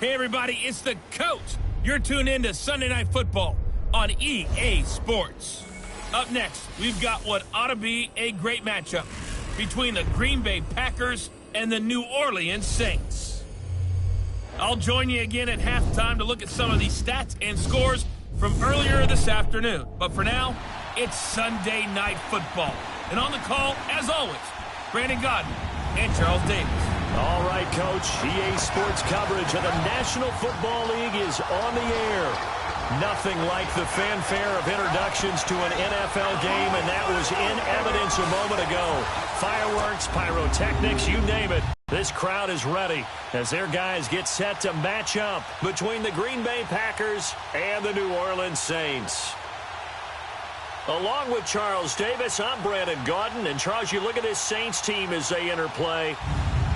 Hey, everybody, it's the coach. You're tuned in to Sunday Night Football on EA Sports. Up next, we've got what ought to be a great matchup between the Green Bay Packers and the New Orleans Saints. I'll join you again at halftime to look at some of these stats and scores from earlier this afternoon. But for now, it's Sunday Night Football. And on the call, as always, Brandon Godden and Charles Davis. All right, Coach. EA Sports coverage of the National Football League is on the air. Nothing like the fanfare of introductions to an NFL game, and that was in evidence a moment ago. Fireworks, pyrotechnics, you name it. This crowd is ready as their guys get set to match up between the Green Bay Packers and the New Orleans Saints. Along with Charles Davis, I'm Brandon Godden. And Charles, you look at this Saints team as they interplay.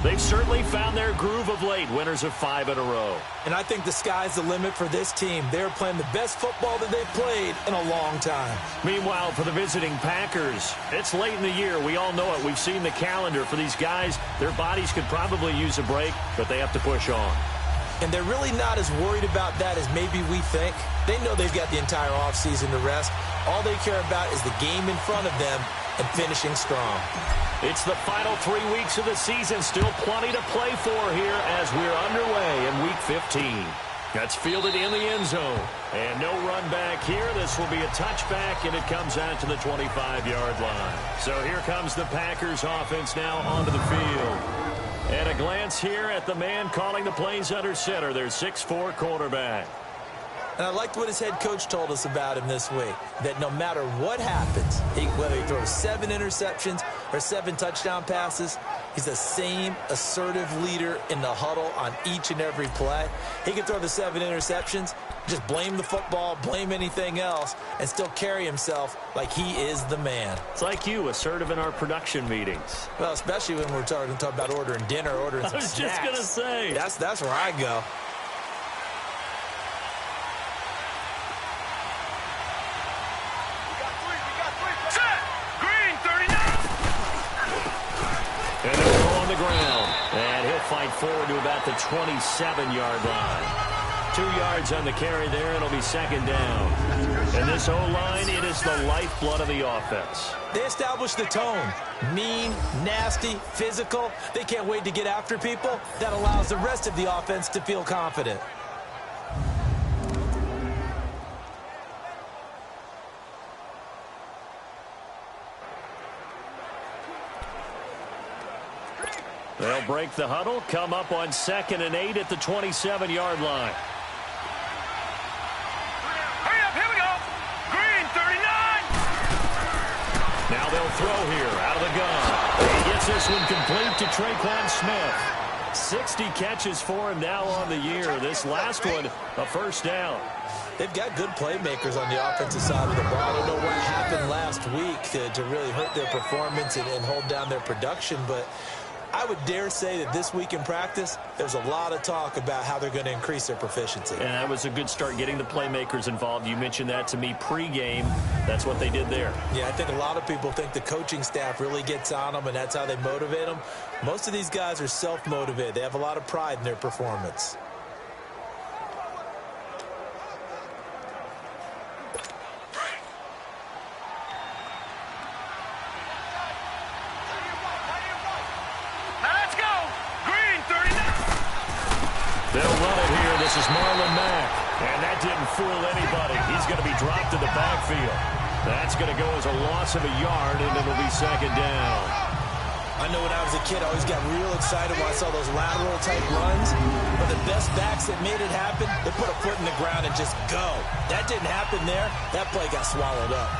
They've certainly found their groove of late, winners of 5 in a row. And I think the sky's the limit for this team. They're playing the best football that they've played in a long time. Meanwhile, for the visiting Packers, it's late in the year. We all know it. We've seen the calendar. For these guys, their bodies could probably use a break, but they have to push on. And they're really not as worried about that as maybe we think. They know they've got the entire offseason to rest. All they care about is the game in front of them and finishing strong. It's the final 3 weeks of the season. Still plenty to play for here as we're underway in Week 15. That's fielded in the end zone. And no run back here. This will be a touchback, and it comes out to the 25-yard line. So here comes the Packers offense now onto the field. And a glance here at the man calling the plays under center, their 6'4" quarterback. And I liked what his head coach told us about him this week, that no matter what happens, whether he throws 7 interceptions or 7 touchdown passes, he's the same assertive leader in the huddle on each and every play. He can throw the 7 interceptions, just blame the football, blame anything else, and still carry himself like he is the man. It's like you, assertive in our production meetings. Well, especially when we're talking about ordering dinner, ordering some snacks. I was just going to say. That's where I go. Fight forward to about the 27-yard line. 2 yards on the carry there. It'll be second down. And this O-line, it is the lifeblood of the offense. They establish the tone. Mean, nasty, physical. They can't wait to get after people. That allows the rest of the offense to feel confident. They'll break the huddle, come up on 2nd and 8 at the 27-yard line. Hurry up, here we go. Green, 39. Now they'll throw here out of the gun. He gets this one complete to Traquan Smith. 60 catches for him now on the year. This last one, a first down. They've got good playmakers on the offensive side of the ball. I don't know what happened last week to really hurt their performance and hold down their production, but I would dare say that this week in practice, there's a lot of talk about how they're going to increase their proficiency. And that was a good start, getting the playmakers involved. You mentioned that to me pregame. That's what they did there. Yeah, I think a lot of people think the coaching staff really gets on them, and that's how they motivate them. Most of these guys are self-motivated. They have a lot of pride in their performance. They'll run it here. This is Marlon Mack. And that didn't fool anybody. He's going to be dropped in the backfield. That's going to go as a loss of a yard, and it'll be second down. I know when I was a kid, I always got real excited when I saw those lateral-type runs. But the best backs that made it happen, they put a foot in the ground and just go. That didn't happen there. That play got swallowed up.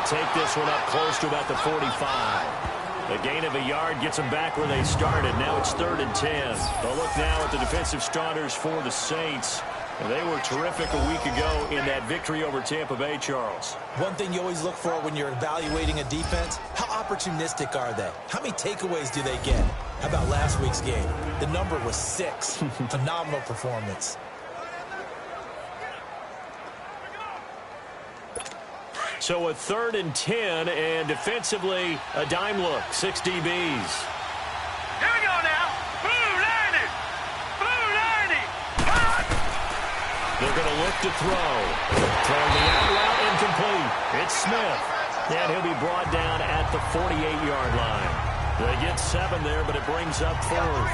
Take this one up close to about the 45. A gain of a yard gets them back where they started. Now it's 3rd and 10. A look now at the defensive starters for the Saints. And they were terrific a week ago in that victory over Tampa Bay, Charles. One thing you always look for when you're evaluating a defense, how opportunistic are they? How many takeaways do they get? How about last week's game? The number was 6. Phenomenal performance. So a 3rd and 10, and defensively, a dime look, 6 DBs. Here we go now. Blue 90. Blue 90. They're going to look to throw. Throwing the out route incomplete. It's Smith. And he'll be brought down at the 48-yard line. They get 7 there, but it brings up 4th.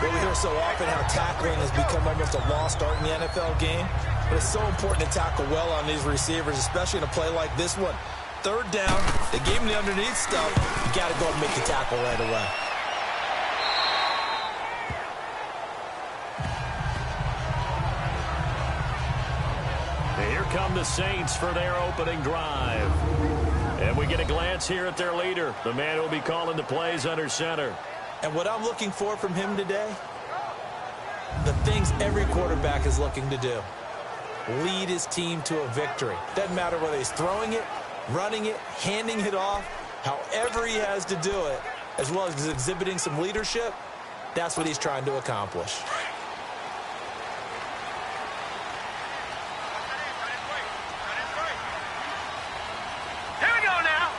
Well, we hear so often how tackling has become almost a lost art in the NFL game. But it's so important to tackle well on these receivers, especially in a play like this one. 3rd down, they gave him the underneath stuff. You got to go and make the tackle right away. And here come the Saints for their opening drive. And we get a glance here at their leader, the man who will be calling the plays under center. And what I'm looking for from him today, the things every quarterback is looking to do. Lead his team to a victory. Doesn't matter whether he's throwing it, running it, handing it off, however he has to do it, as well as exhibiting some leadership, that's what he's trying to accomplish. Here we go now.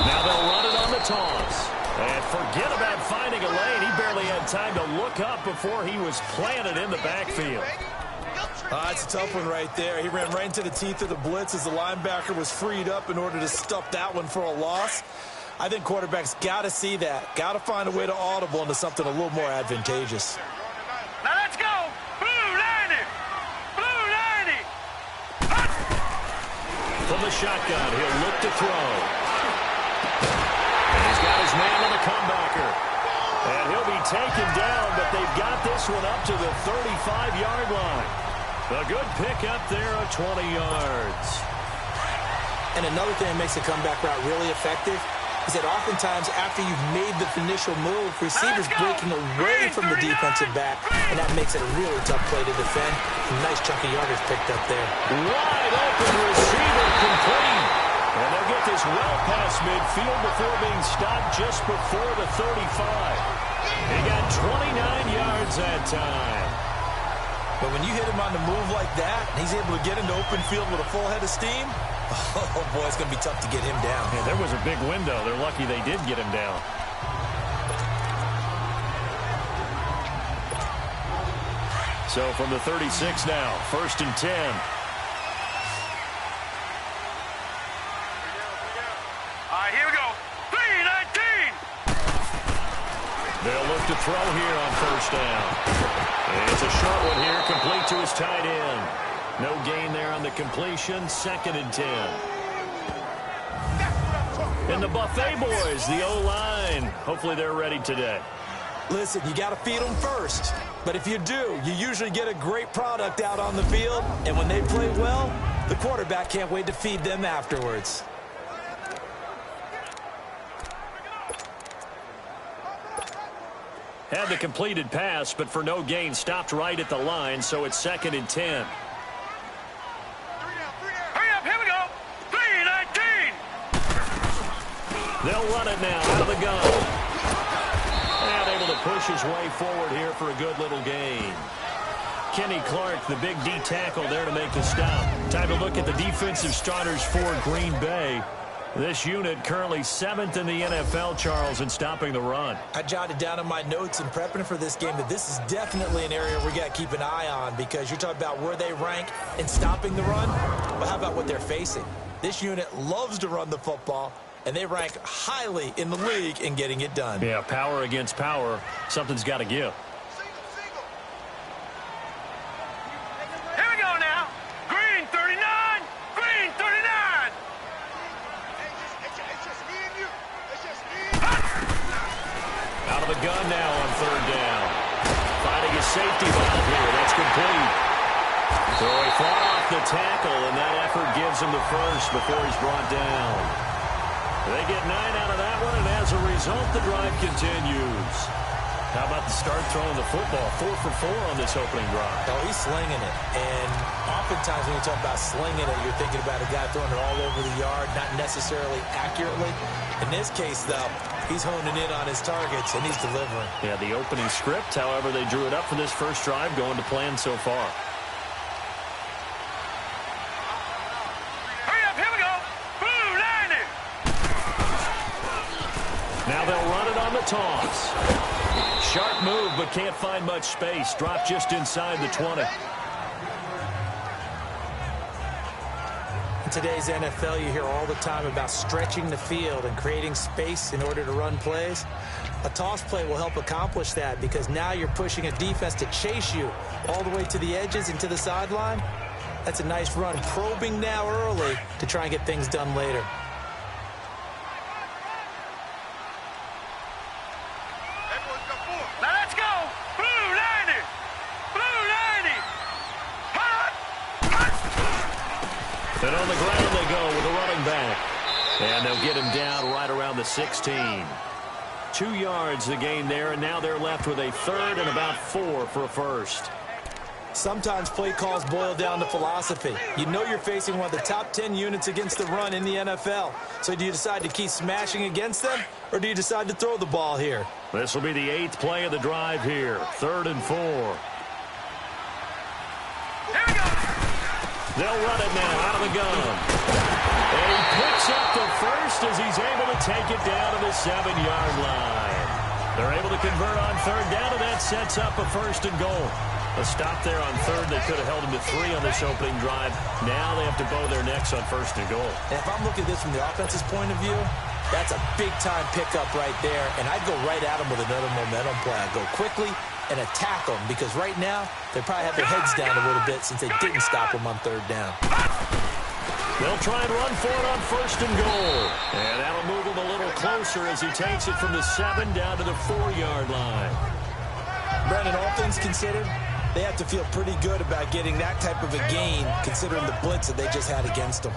Now they'll run it on the toss. And forget about finding a lane. He barely had time to look up before he was planted in the backfield. That's a tough one right there. He ran right into the teeth of the blitz as the linebacker was freed up in order to stuff that one for a loss. I think quarterbacks got to see that. Got to find a way to audible into something a little more advantageous. Now let's go. Blue 90. Blue 90. From the shotgun, he'll look to throw. And he's got his man on the comebacker. And he'll be taken down, but they've got this one up to the 35-yard line. A good pickup there of 20 yards. And another thing that makes a comeback route really effective is that oftentimes after you've made the initial move, receivers breaking away from the defensive back, and that makes it a really tough play to defend. A nice chunk of yardage picked up there. Wide open receiver complete. And they'll get this well past midfield before being stopped just before the 35. He got 29 yards that time. But when you hit him on the move like that, and he's able to get into open field with a full head of steam, oh boy, it's going to be tough to get him down. Yeah, there was a big window. They're lucky they did get him down. So from the 36 now, 1st and 10. All right, here we go. 3-19. They'll look to throw here on 1st down. And it's a short one here, complete to his tight end. No gain there on the completion, 2nd and 10. And the Buffet boys, the O-line, hopefully they're ready today. Listen, you got to feed them first. But if you do, you usually get a great product out on the field. And when they play well, the quarterback can't wait to feed them afterwards. Had the completed pass, but for no gain, stopped right at the line, so it's 2nd and 10. Hurry up, here we go. 3-19. They'll run it now out of the gun. And able to push his way forward here for a good little gain. Kenny Clark, the big D tackle there to make the stop. Time to look at the defensive starters for Green Bay. This unit currently 7th in the NFL, Charles, in stopping the run. I jotted down in my notes in prepping for this game that this is definitely an area we got to keep an eye on, because you're talking about where they rank in stopping the run. But how about what they're facing? This unit loves to run the football, and they rank highly in the league in getting it done. Yeah, power against power. Something's got to give. Here we go now. Green 39. Green 39. Out of the gun now on 3rd down. Finding a safety valve here. That's complete. So he fought off the tackle, and that effort gives him the first before he's brought down. They get 9 out of that one, and as a result, the drive continues. How about the start throwing the football? 4 for 4 on this opening drive. Oh, he's slinging it. And oftentimes when you talk about slinging it, you're thinking about a guy throwing it all over the yard, not necessarily accurately. In this case, though, he's honing in on his targets, and he's delivering. Yeah, the opening script, however, they drew it up for this first drive, going to plan so far. Hurry up, here we go. Blue 90. Now they'll run it on the toss. Sharp move, but can't find much space. Dropped just inside the 20. In today's NFL, you hear all the time about stretching the field and creating space in order to run plays. A toss play will help accomplish that because now you're pushing a defense to chase you all the way to the edges and to the sideline. That's a nice run, probing now early to try and get things done later. Now let's go. Blue 90. Blue 90. And on the ground they go with a running back. And they'll get him down right around the 16. 2 yards the gain there, and now they're left with a third and about 4 for a first. Sometimes play calls boil down to philosophy. You know you're facing one of the top 10 units against the run in the NFL. So do you decide to keep smashing against them, or do you decide to throw the ball here? This will be the 8th play of the drive here. 3rd and 4. Here we go. They'll run it now out of the gun. And he picks up the first as he's able to take it down to the 7-yard line. They're able to convert on 3rd down, and that sets up a 1st and goal. A stop there on 3rd. They could have held him to 3 on this opening drive. Now they have to bow their necks on 1st and goal. And if I'm looking at this from the offense's point of view, that's a big-time pickup right there, and I'd go right at him with another momentum play. I'd go quickly and attack them because right now they probably have their heads down a little bit since they didn't stop him on 3rd down. They'll try and run for it on 1st and goal. And that'll move him a little closer as he takes it from the 7 down to the 4-yard line. Brandon, all things considered, they have to feel pretty good about getting that type of a gain considering the blitz that they just had against them.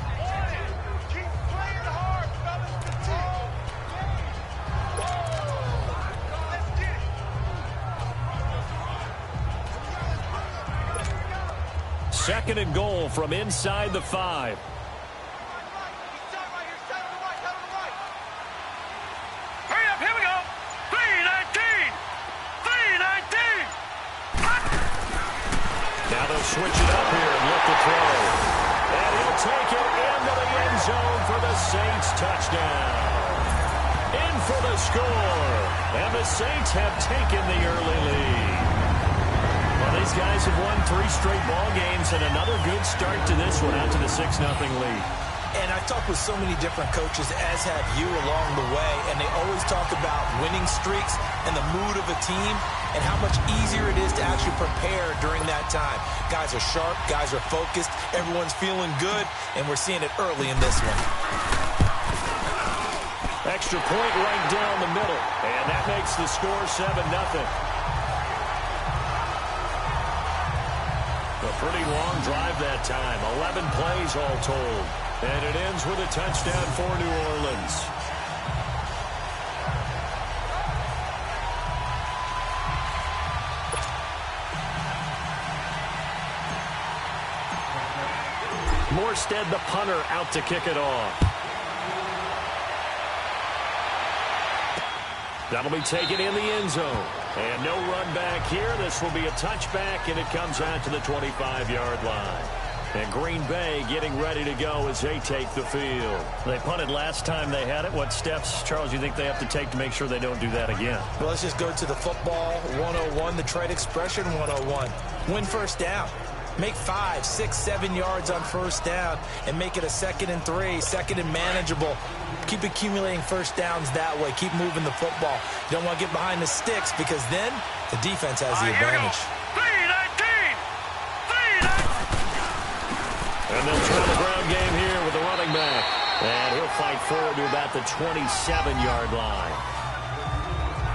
Second and goal from inside the 5. Hurry up, here we go. 319. 319. Now they'll switch it up here and look to throw. And he'll take it into the end zone for the Saints touchdown. In for the score. And the Saints have taken the early lead. Well, these guys have won 3 straight ball games and another good start to this one out to the 6-0 lead. And I've talked with so many different coaches, as have you, along the way, and they always talk about winning streaks and the mood of a team and how much easier it is to actually prepare during that time. Guys are sharp, guys are focused, everyone's feeling good, and we're seeing it early in this one. Extra point right down the middle, and that makes the score 7-0. A pretty long drive that time. 11 plays all told. And it ends with a touchdown for New Orleans. Morstead, the punter, out to kick it off. That'll be taken in the end zone. And no run back here. This will be a touchback, and it comes out to the 25-yard line. And Green Bay getting ready to go as they take the field. They punted last time they had it. What steps, Charles, you think they have to take to make sure they don't do that again? Well, let's just go to the football 101, the trade expression 101. Win 1st down. Make 5, 6, 7 yards on 1st down and make it a 2nd and 3, 2nd and manageable. Keep accumulating 1st downs that way. Keep moving the football. You don't want to get behind the sticks because then the defense has the advantage. 319. 319. And they'll try the ground game here with the running back. And he'll fight forward to about the 27-yard line.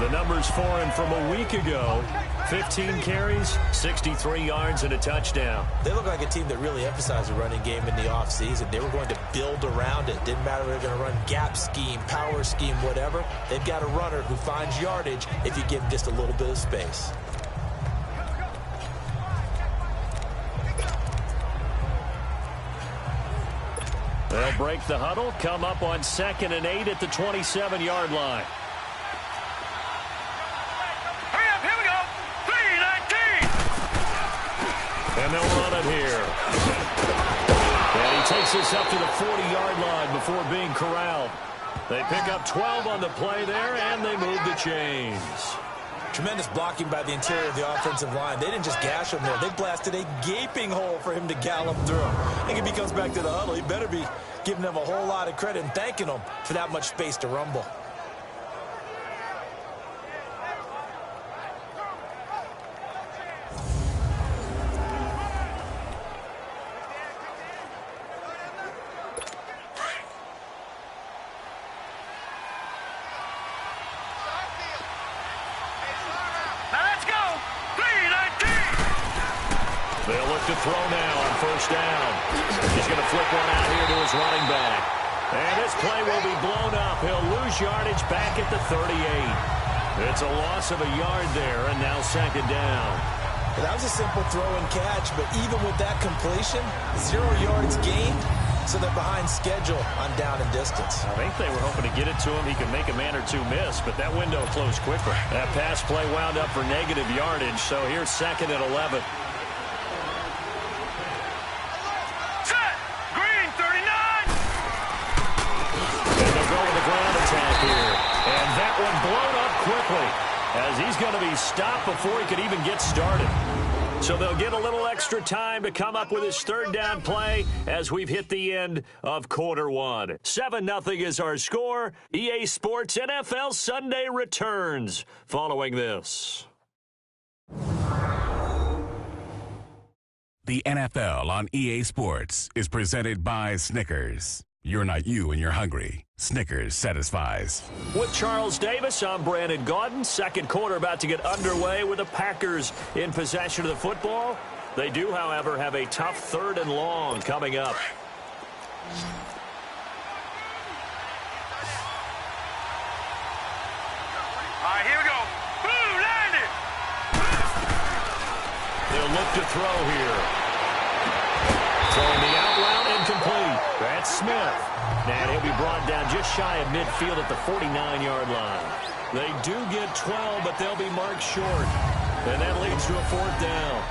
The numbers for him from a week ago: 15 carries, 63 yards, and a touchdown. They look like a team that really emphasized the running game in the offseason. They were going to build around it. Didn't matter if they were going to run gap scheme, power scheme, whatever. They've got a runner who finds yardage if you give him just a little bit of space. They'll break the huddle, come up on 2nd and 8 at the 27-yard line. Hurry up, here we go. 3-19. And they'll run it here. And he takes this up to the 40-yard line before being corralled. They pick up 12 on the play there, and they move the chains. Tremendous blocking by the interior of the offensive line. They didn't just gash him there. They blasted a gaping hole for him to gallop through. I think if he comes back to the huddle, he better be giving them a whole lot of credit and thanking them for that much space to rumble. They'll look to throw now on 1st down. He's going to flip one out here to his running back. And this play will be blown up. He'll lose yardage back at the 38. It's a loss of a yard there, and now 2nd down. That was a simple throw and catch, but even with that completion, 0 yards gained, so they're behind schedule on down and distance. I think they were hoping to get it to him. He could make a man or two miss, but that window closed quickly. That pass play wound up for negative yardage, so here's 2nd and 11. And that one blown up quickly as he's going to be stopped before he could even get started. So they'll get a little extra time to come up with his 3rd down play as we've hit the end of quarter 1. 7-0 is our score. EA Sports NFL Sunday returns following this. The NFL on EA Sports is presented by Snickers. You're not you when you're hungry. Snickers satisfies. With Charles Davis, I'm Brandon Gaudin. 2nd quarter about to get underway with the Packers in possession of the football. They do, however, have a tough 3rd and long coming up. All right, here we go. Boom, landed. They'll look to throw here. Throwing the out route incomplete. That's Smith. And he'll be brought down just shy of midfield at the 49-yard line. They do get 12, but they'll be marked short. And that leads to a 4th down.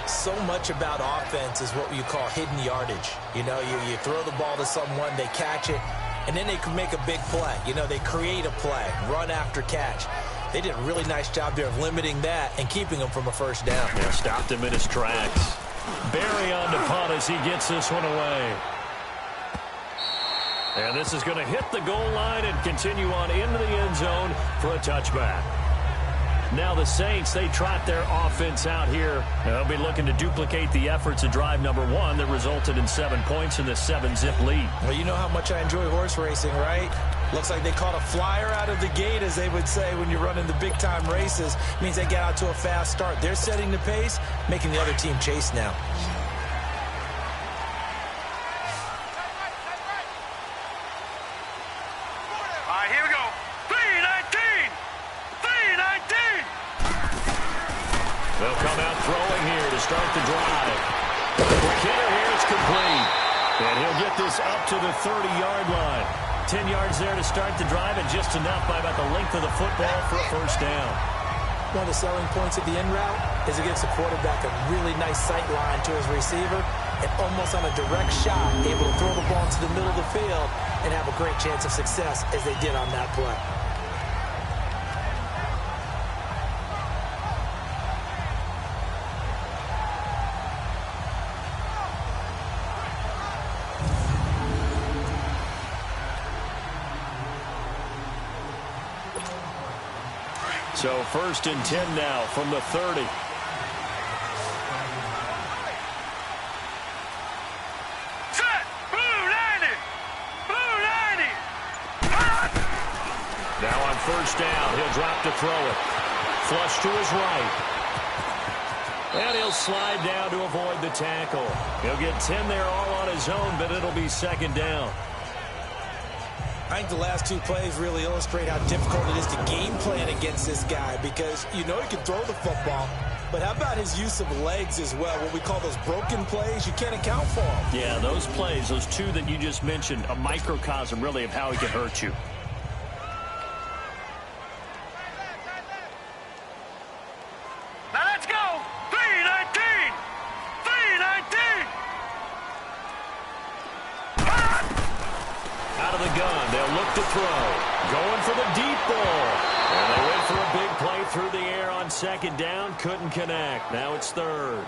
So much about offense is what you call hidden yardage. You know, you throw the ball to someone, they catch it, and then they can make a big play. You know, they create a play, run after catch. They did a really nice job there of limiting that and keeping him from a 1st down. Yeah, stopped him in his tracks. Barry on to punt as he gets this one away. And this is going to hit the goal line and continue on into the end zone for a touchback. Now the Saints, they trot their offense out here. They'll be looking to duplicate the efforts of drive number 1 that resulted in 7 points in the 7-zip lead. Well, you know how much I enjoy horse racing, right? Looks like they caught a flyer out of the gate, as they would say when you're running the big-time races. Means they get out to a fast start. They're setting the pace, making the other team chase now. All right, here we go. 3-19. 3-19. They'll come out throwing here to start the drive. Quick hitter here, it's complete. And he'll get this up to the 30-yard line. 10 yards there to start the drive, and just enough by about the length of the football for a 1st down. One of the selling points of the end route is it gives the quarterback a really nice sight line to his receiver and almost on a direct shot, able to throw the ball into the middle of the field and have a great chance of success as they did on that play. So 1st and 10 now from the 30. Set. Blue 90. Blue 90. Now on first down, he'll drop to throw it. Flush to his right. And he'll slide down to avoid the tackle. He'll get 10 there all on his own, but it'll be second down. I think the last two plays really illustrate how difficult it is to game plan against this guy, because you know he can throw the football, but how about his use of legs as well? What we call those broken plays, you can't account for them. Yeah, those plays, those two that you just mentioned, a microcosm really of how he can hurt you. Now let's go. 319. 319. Out of the gun, they'll look to throw. Going for the deep ball. And they went for a big play through the air on second down. Couldn't connect. Now it's third.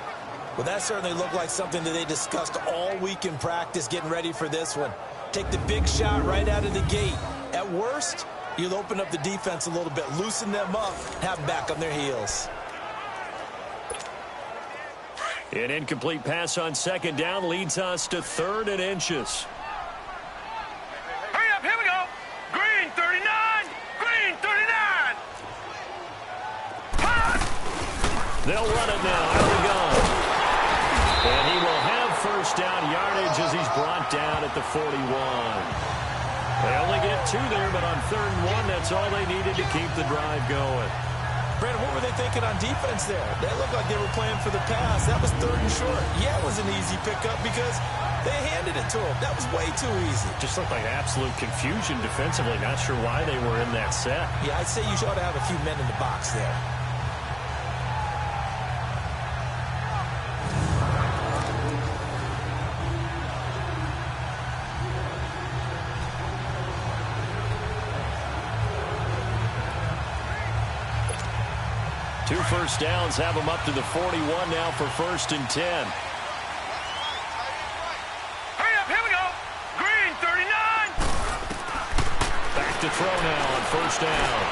Well, that certainly looked like something that they discussed all week in practice getting ready for this one. Take the big shot right out of the gate. At worst, you'll open up the defense a little bit, loosen them up, have them back on their heels. An incomplete pass on second down leads us to 3rd and inches. Hurry up, here we go. Green 39. Green 39. They'll run it now out of the gun. And he will have first down yardage as he's brought down at the 41. They only get 2 there, but on 3rd and 1, that's all they needed to keep the drive going. Brandon, what were they thinking on defense there? They looked like they were playing for the pass. That was 3rd and short. Yeah, it was an easy pickup because they handed it to him. That was way too easy. Just looked like absolute confusion defensively. Not sure why they were in that set. Yeah, I'd say you ought to have a few men in the box there. Two first downs have them up to the 41 now for 1st and 10. Hurry up, here we go. Green 39. Back to throw now on first down.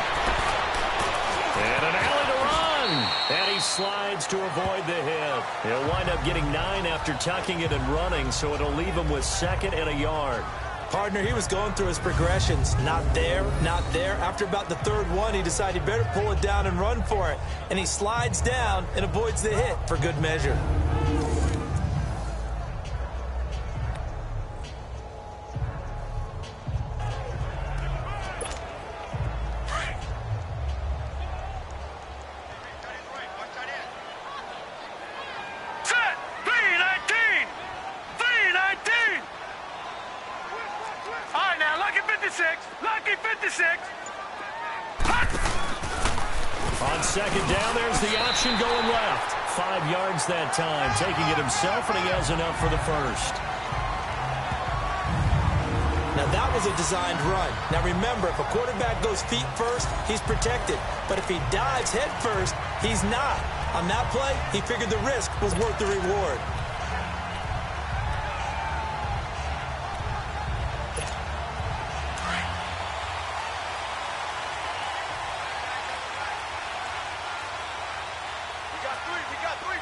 And an alley to run. And he slides to avoid the hit. He'll wind up getting 9 after tucking it and running, so it'll leave him with 2nd and a yard. Partner, he was going through his progressions. Not there, not there. After about the 3rd one, he decided he better pull it down and run for it. And he slides down and avoids the hit for good measure. Set. 319. 319. All right, now, lucky 56. Lucky 56. On second down, there's the option going left. 5 yards that time, taking it himself, and he has enough for the first. Now, that was a designed run. Now, remember, if a quarterback goes feet first, he's protected. But if he dives head first, he's not. On that play, he figured the risk was worth the reward.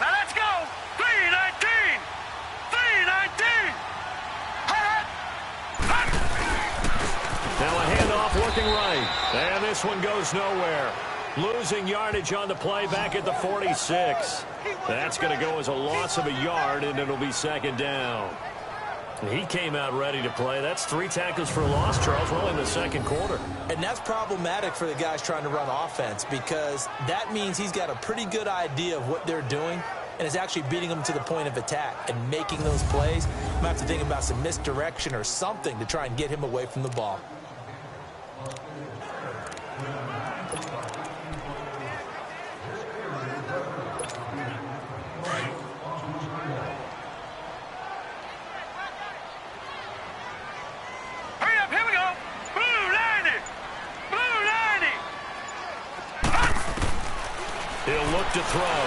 Now let's go. 319. 319. Now a handoff looking right. And this one goes nowhere. Losing yardage on the play back at the 46. That's going to go as a loss of a yard, and it'll be second down. He came out ready to play. That's 3 tackles for a loss, Charles. We're only in the second quarter. And that's problematic for the guys trying to run offense, because that means he's got a pretty good idea of what they're doing and is actually beating them to the point of attack and making those plays. You might have to think about some misdirection or something to try and get him away from the ball. Hurry up, here we go. Blue 90. Blue 90. He'll look to throw.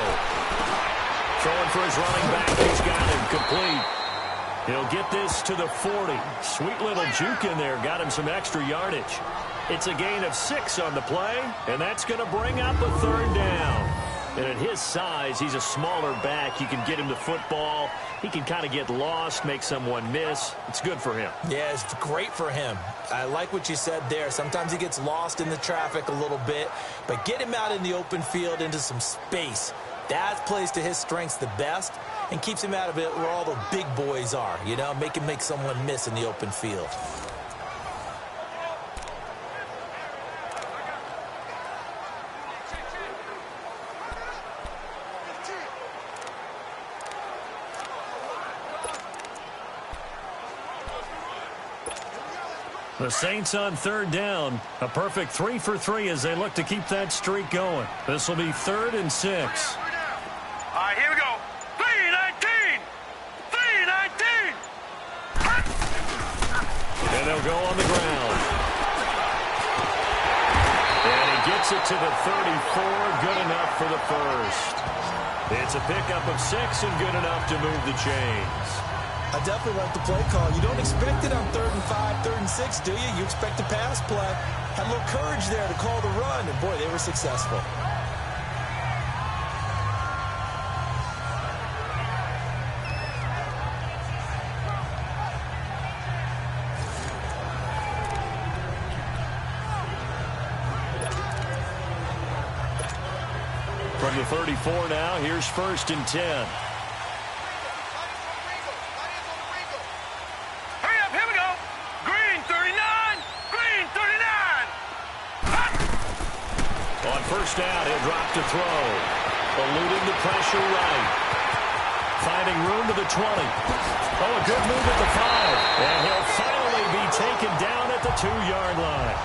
Throwing for his running back. He's got him complete. He'll get this to the 40. Sweet little juke in there. Got him some extra yardage. It's a gain of 6 on the play, and that's going to bring up a 3rd down. And at his size, he's a smaller back. You can get him the football. He can kind of get lost, make someone miss. It's good for him. Yeah, it's great for him. I like what you said there. Sometimes he gets lost in the traffic a little bit, but get him out in the open field into some space. That plays to his strengths the best and keeps him out of it where all the big boys are, you know, make him make someone miss in the open field. The Saints on third down. A perfect 3 for 3 as they look to keep that streak going. This will be 3rd and 6. All right, here we go. 3-19. 3-19. And they'll go on the ground. And he gets it to the 34. Good enough for the first. It's a pickup of 6 and good enough to move the chains. I definitely like the play call. You don't expect it on 3rd and 5, 3rd and 6, do you? You expect a pass play. Had a little courage there to call the run, and boy, they were successful. From the 34 now, here's 1st and 10. First down, he'll drop to throw. Eluding the pressure right. Finding room to the 20. Oh, a good move at the 5. And he'll finally be taken down at the 2-yard line.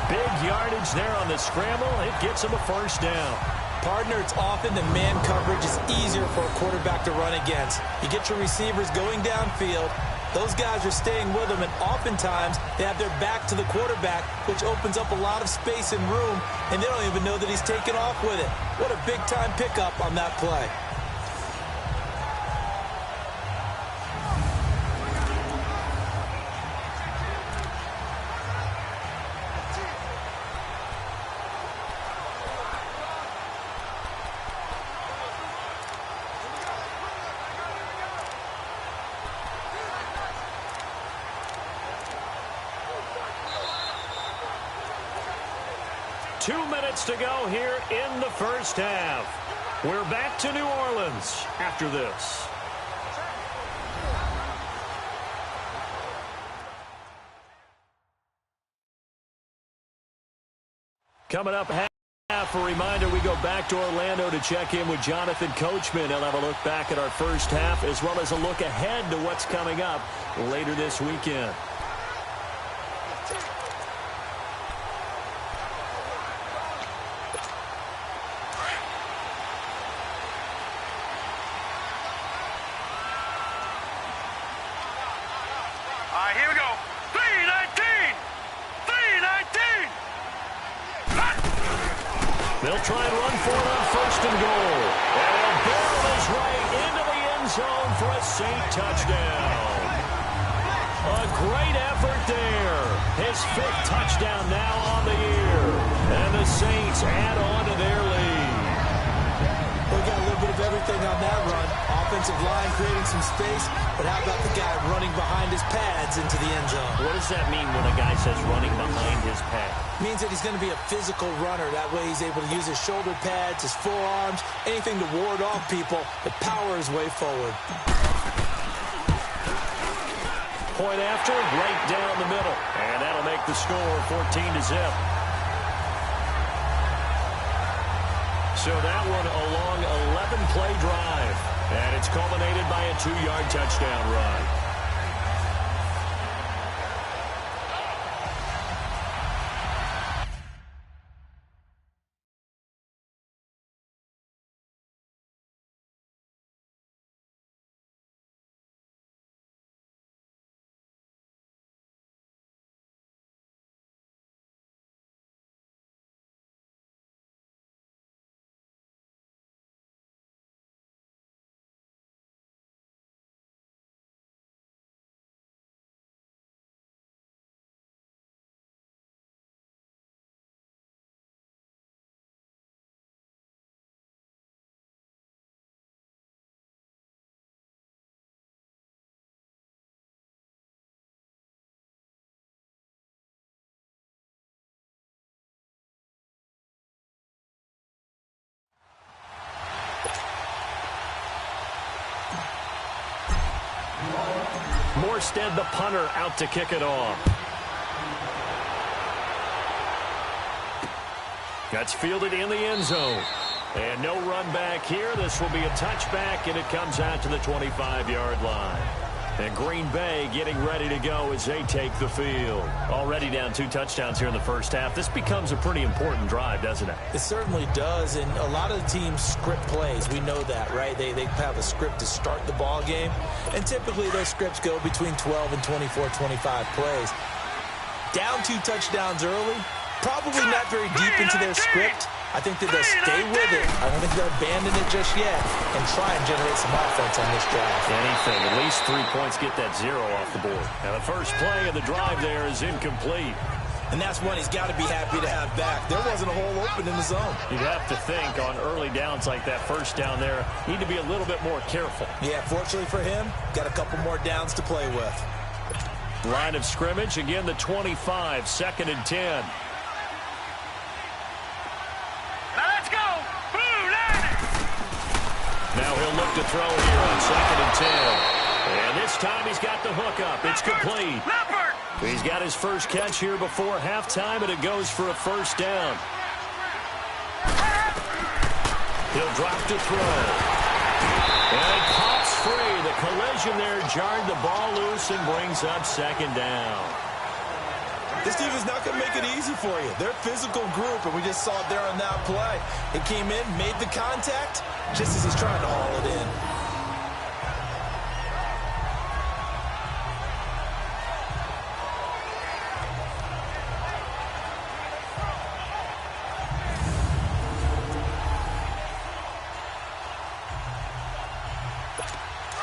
Big yardage there on the scramble. It gets him a first down. Partner, it's often the man coverage is easier for a quarterback to run against. You get your receivers going downfield. Those guys are staying with them, and oftentimes they have their back to the quarterback, which opens up a lot of space and room, and they don't even know that he's taken off with it. What a big-time pickup on that play. To go here in the first half. We're back to New Orleans after this. Coming up half, a reminder, we go back to Orlando to check in with Jonathan Coachman. He'll have a look back at our first half as well as a look ahead to what's coming up later this weekend. They'll try and run for it on 1st and goal. And he'll barrel his way into the end zone for a Saint touchdown. A great effort there. His 5th touchdown now on the year. And the Saints add on to their lead. We got a little bit of everything on that run. Offensive line creating some space, but how about the guy running behind his pads into the end zone? What does that mean when a guy says running behind his pad? Means that he's going to be a physical runner. That way he's able to use his shoulder pads, his forearms, anything to ward off people, but power his way forward. Point after, right down the middle. And that'll make the score 14-0. So that one a long 11-play drive. And it's culminated by a 2-yard touchdown run. Morstead, the punter, out to kick it off. That's fielded in the end zone. And no run back here. This will be a touchback, and it comes out to the 25-yard line. And Green Bay getting ready to go as they take the field. Already down 2 touchdowns here in the first half. This becomes a pretty important drive, doesn't it? It certainly does, and a lot of the teams script plays. We know that, right? They have a script to start the ball game, and typically those scripts go between 12 and 24, 25 plays. Down 2 touchdowns early, probably not very deep into their script. I think that they'll stay with it. I don't think they'll abandon it just yet and try and generate some offense on this drive. Anything. At least 3 points, get that 0 off the board. Now the first play of the drive there is incomplete. And that's one he's got to be happy to have back. There wasn't a hole open in the zone. You'd have to think on early downs like that, first down there, need to be a little bit more careful. Yeah, fortunately for him, got a couple more downs to play with. Line of scrimmage, again the 25, 2nd and 10. Now he'll look to throw here on 2nd and 10. And this time he's got the hook up. It's complete. He's got his first catch here before halftime, and it goes for a first down. He'll drop to throw. And it pops free. The collision there jarred the ball loose and brings up 2nd down. This team is not going to make it easy for you. They're a physical group, and we just saw it there on that play. It came in, made the contact, just as he's trying to haul it in.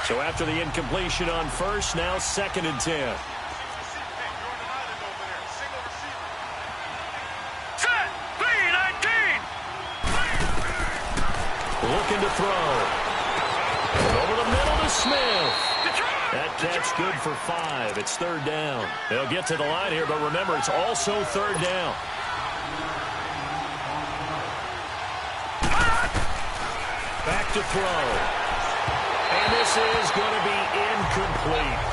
So after the incompletion on first, now 2nd and 10. Looking to throw. Over the middle to Smith. That catch good for 5. It's 3rd down. They'll get to the line here, but remember, it's also 3rd down. Back to throw. And this is going to be incomplete.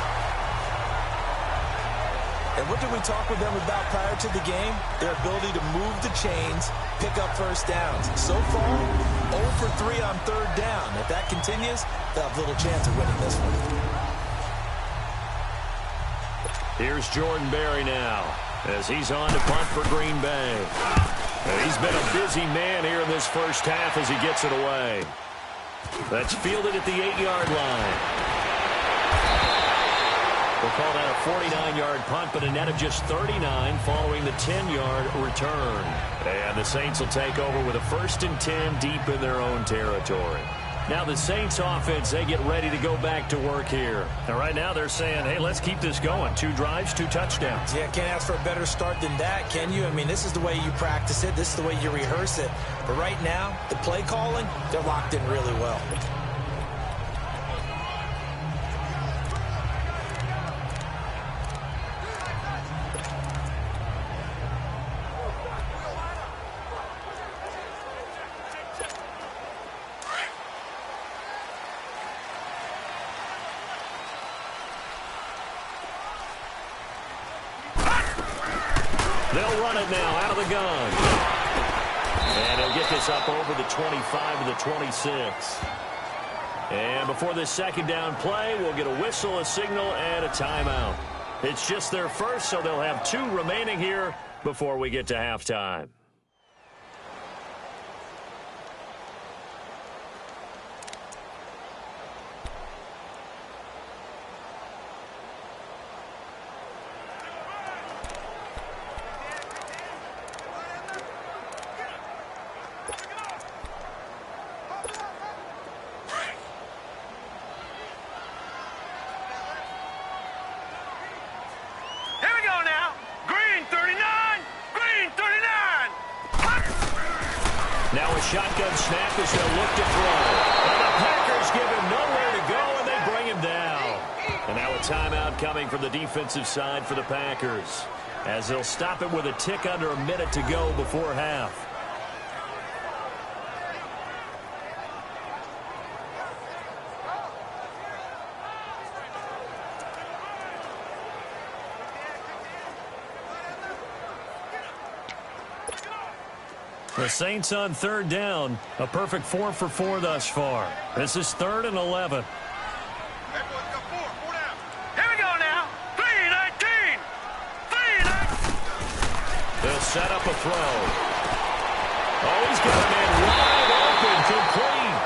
And what did we talk with them about prior to the game? Their ability to move the chains, pick up first downs. So far, 0 for 3 on 3rd down. If that continues, they'll have little chance of winning this one. Here's Jordan Berry now as he's on to punt for Green Bay. And he's been a busy man here in this first half as he gets it away. That's fielded at the 8-yard line. We'll call that a 49-yard punt, but a net of just 39 following the 10-yard return. And the Saints will take over with a 1st and 10 deep in their own territory. Now the Saints offense, they get ready to go back to work here. And right now they're saying, hey, let's keep this going. 2 drives, 2 touchdowns. Yeah, can't ask for a better start than that, can you? I mean, this is the way you practice it. This is the way you rehearse it. But right now, the play calling, they're locked in really well. They'll run it now out of the gun. And he'll get this up over the 25 to the 26. And before this 2nd down play, we'll get a whistle, a signal, and a timeout. It's just their first, so they'll have 2 remaining here before we get to halftime. Shotgun snap as they'll look to throw. And the Packers give him nowhere to go, and they bring him down. And now a timeout coming from the defensive side for the Packers, as they'll stop it with a tick under a minute to go before half. The Saints on third down. A perfect 4 for 4 thus far. This is 3rd and 11. Here we go now. 3-19. 3-19. They'll set up a throw. Oh, he's got a man wide open, complete.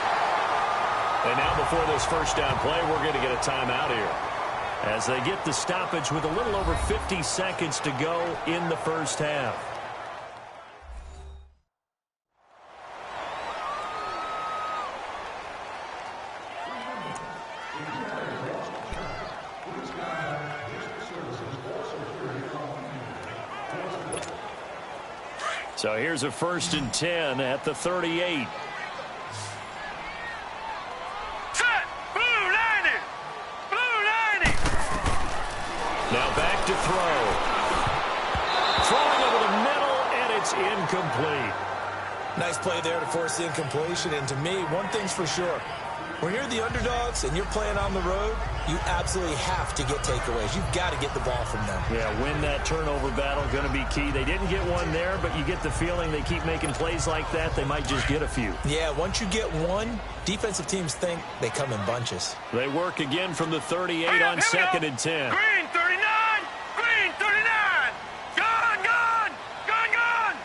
And now before this first down play, we're going to get a timeout here, as they get the stoppage with a little over 50 seconds to go in the first half. So here's a 1st and 10 at the 38. Set. Blue 90. Blue 90. Now back to throw. Throwing over the middle, and it's incomplete. Nice play there to force the incompletion. And to me, one thing's for sure. When you're the underdogs and you're playing on the road, you absolutely have to get takeaways. You've got to get the ball from them. Yeah, win that turnover battle, going to be key. They didn't get one there, but you get the feeling they keep making plays like that, they might just get a few. Yeah, once you get one, defensive teams think they come in bunches. They work again from the 38 on 2nd and 10. Green 39. Green 39. Gone, gone. Gone, gone.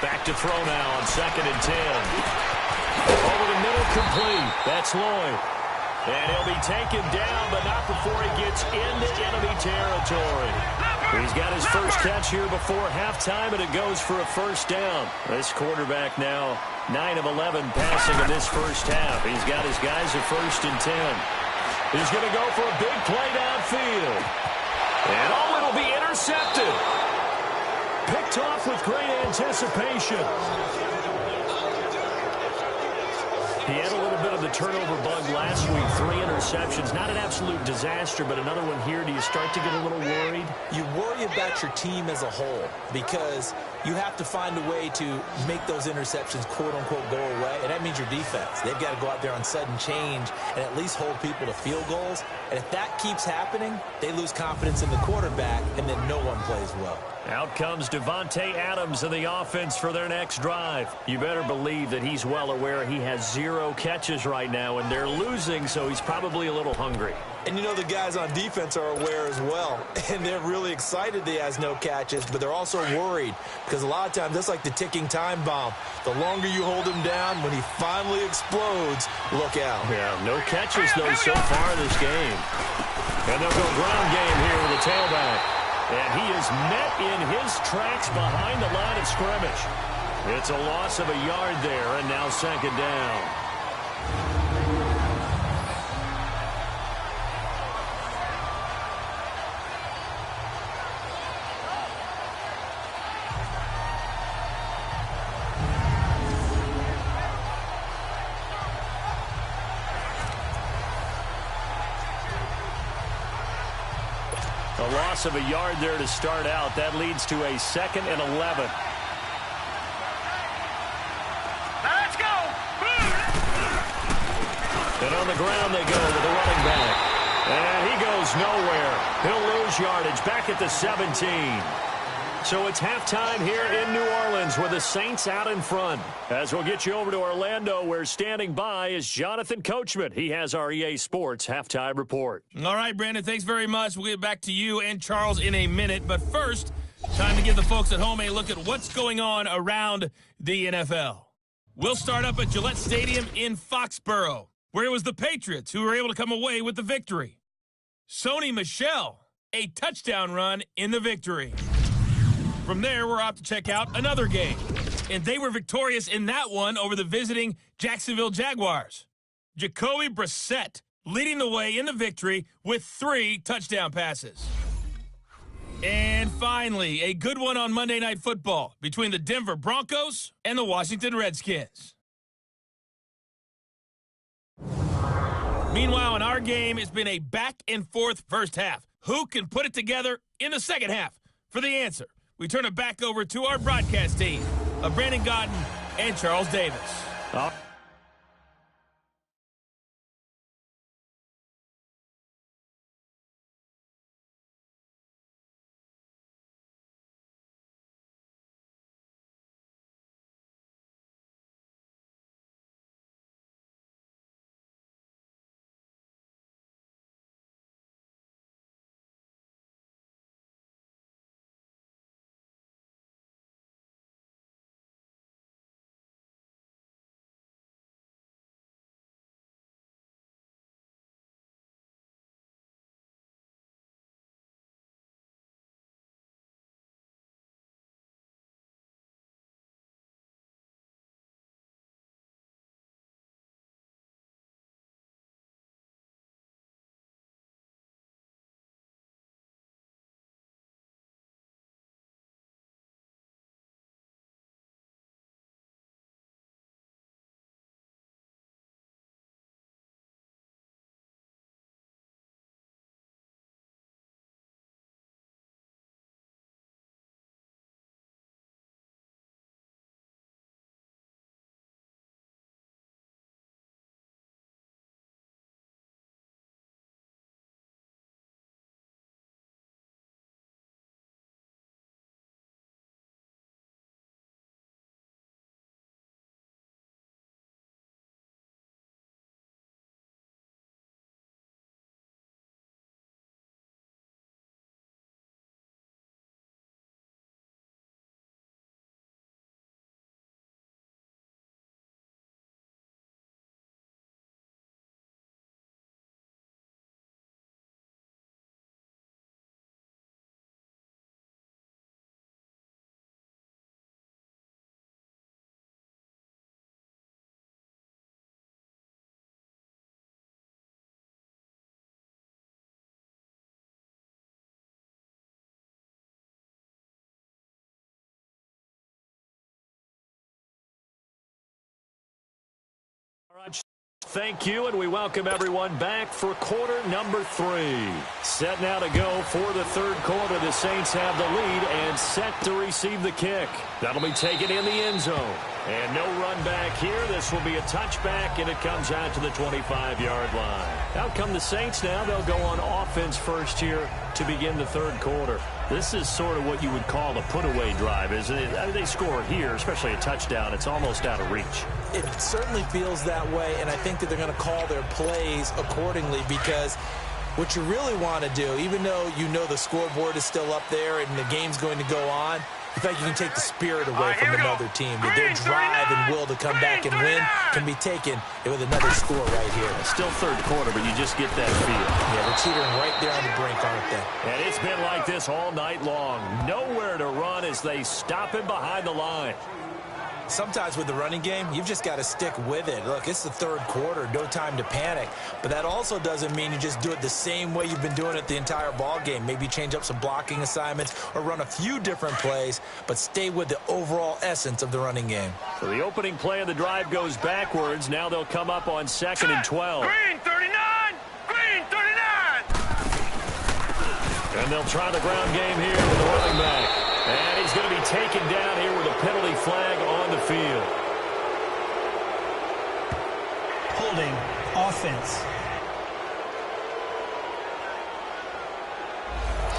Back to throw now on 2nd and 10. Over the middle, complete. That's Lloyd. And he'll be taken down, but not before he gets into enemy territory. He's got his first catch here before halftime, and it goes for a first down. This quarterback now 9 of 11 passing in this first half. He's got his guys at 1st and 10. He's going to go for a big play downfield. And it'll be intercepted. Picked off with great anticipation. He had a little bit of the turnover bug last week. 3 interceptions. Not an absolute disaster, but another one here. Do you start to get a little worried? You worry about your team as a whole because you have to find a way to make those interceptions, quote-unquote, go away, and that means your defense. They've got to go out there on sudden change and at least hold people to field goals. And if that keeps happening, they lose confidence in the quarterback, and then no one plays well. Out comes Devontae Adams in the offense for their next drive. You better believe that he's well aware he has 0 catches right now, and they're losing, so he's probably a little hungry. And you know the guys on defense are aware as well, and they're really excited he has no catches, but they're also worried because a lot of times that's like the ticking time bomb. The longer you hold him down, when he finally explodes, look out. Yeah, no catches, though, so far this game. And they'll go ground game here with the tailback. And he is met in his tracks behind the line of scrimmage. It's a loss of a yard there, and now 2nd down. A loss of a yard there to start out. That leads to a 2nd and 11. Let's go. And on the ground they go with the running back. And he goes nowhere. He'll lose yardage back at the 17. So it's halftime here in New Orleans with the Saints out in front. As we'll get you over to Orlando, where standing by is Jonathan Coachman. He has our EA Sports halftime report. All right, Brandon, thanks very much. We'll get back to you and Charles in a minute. But first, time to give the folks at home a look at what's going on around the NFL. We'll start up at Gillette Stadium in Foxborough, where it was the Patriots who were able to come away with the victory. Sony Michel, a touchdown run in the victory. From there, we're off to check out another game. And they were victorious in that one over the visiting Jacksonville Jaguars. Jacoby Brissett leading the way in the victory with 3 touchdown passes. And finally, a good one on Monday Night Football between the Denver Broncos and the Washington Redskins. Meanwhile, in our game, it's been a back-and-forth first half. Who can put it together in the second half? For the answer, we turn it back over to our broadcast team of Brandon Godden and Charles Davis. Thank you, and we welcome everyone back for quarter number 3. Set now to go for the third quarter. The Saints have the lead and set to receive the kick. That'll be taken in the end zone. And no run back here. This will be a touchback, and it comes out to the 25-yard line. Out come the Saints now. They'll go on offense first here to begin the third quarter. This is sort of what you would call a put-away drive, isn't it? I mean, they score here, especially a touchdown. It's almost out of reach. It certainly feels that way, and I think that they're going to call their plays accordingly, because what you really want to do, even though you know the scoreboard is still up there and the game's going to go on, in fact, you can take the spirit away from another team. That their drive and will to come back and win can be taken with another score right here. Still third quarter, but you just get that feel. Yeah, they're teetering right there on the brink, aren't they? And it's been like this all night long. Nowhere to run as they stop him behind the line. Sometimes with the running game, you've just got to stick with it. Look, it's the third quarter, no time to panic. But that also doesn't mean you just do it the same way you've been doing it the entire ball game. Maybe change up some blocking assignments or run a few different plays, but stay with the overall essence of the running game. So the opening play of the drive goes backwards. Now they'll come up on 2nd and 12. Green 39! Green 39! And they'll try the ground game here with the running back. And he's going to be taken down here with a penalty flag on the field. Holding offense.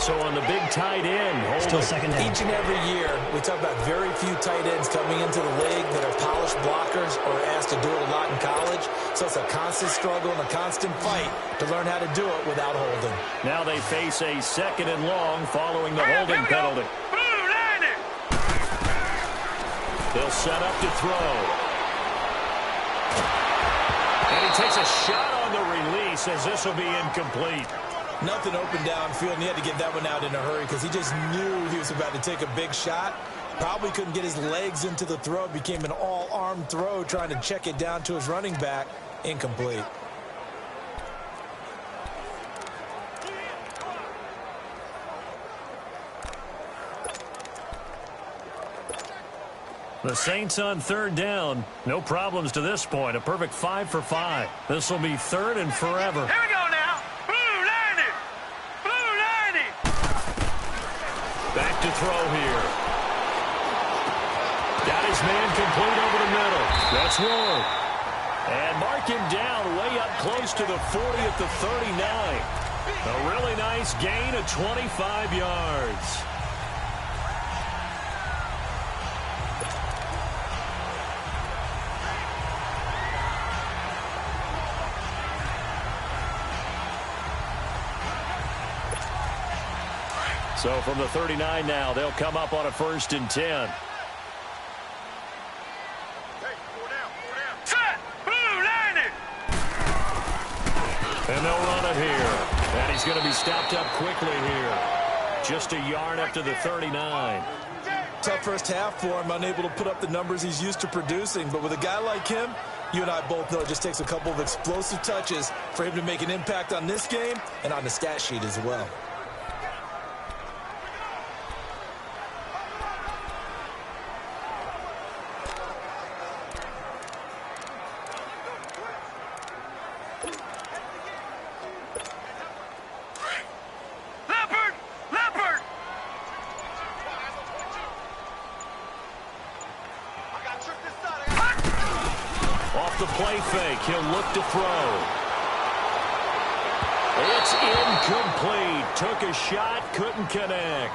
So on the big tight end. Still second down. Each and every year, we talk about very few tight ends coming into the league that are polished blockers or asked to do it a lot in college. So it's a constant struggle and a constant fight to learn how to do it without holding. Now they face a 2nd and long following the holding penalty. They'll set up to throw. And he takes a shot on the release as this will be incomplete. Nothing open downfield, and he had to get that one out in a hurry because he just knew he was about to take a big shot. Probably couldn't get his legs into the throw. It became an all-arm throw trying to check it down to his running back. Incomplete. The Saints on 3rd down. No problems to this point. A perfect 5 for 5. This will be 3rd and forever. Here we go now. Blue 90. Blue 90. Back to throw here. Got his man complete over the middle. That's Ward. And mark him down way up close to the 40 at the 39. A really nice gain of 25 yards. So from the 39 now, they'll come up on a 1st and 10. Set. Blue 90. And they'll run it here. And he's going to be stopped up quickly here. Just a yard up to the 39. Tough first half for him, unable to put up the numbers he's used to producing. But with a guy like him, you and I both know it just takes a couple of explosive touches for him to make an impact on this game and on the stat sheet as well. The play fake. He'll look to throw. It's incomplete. Took a shot, couldn't connect.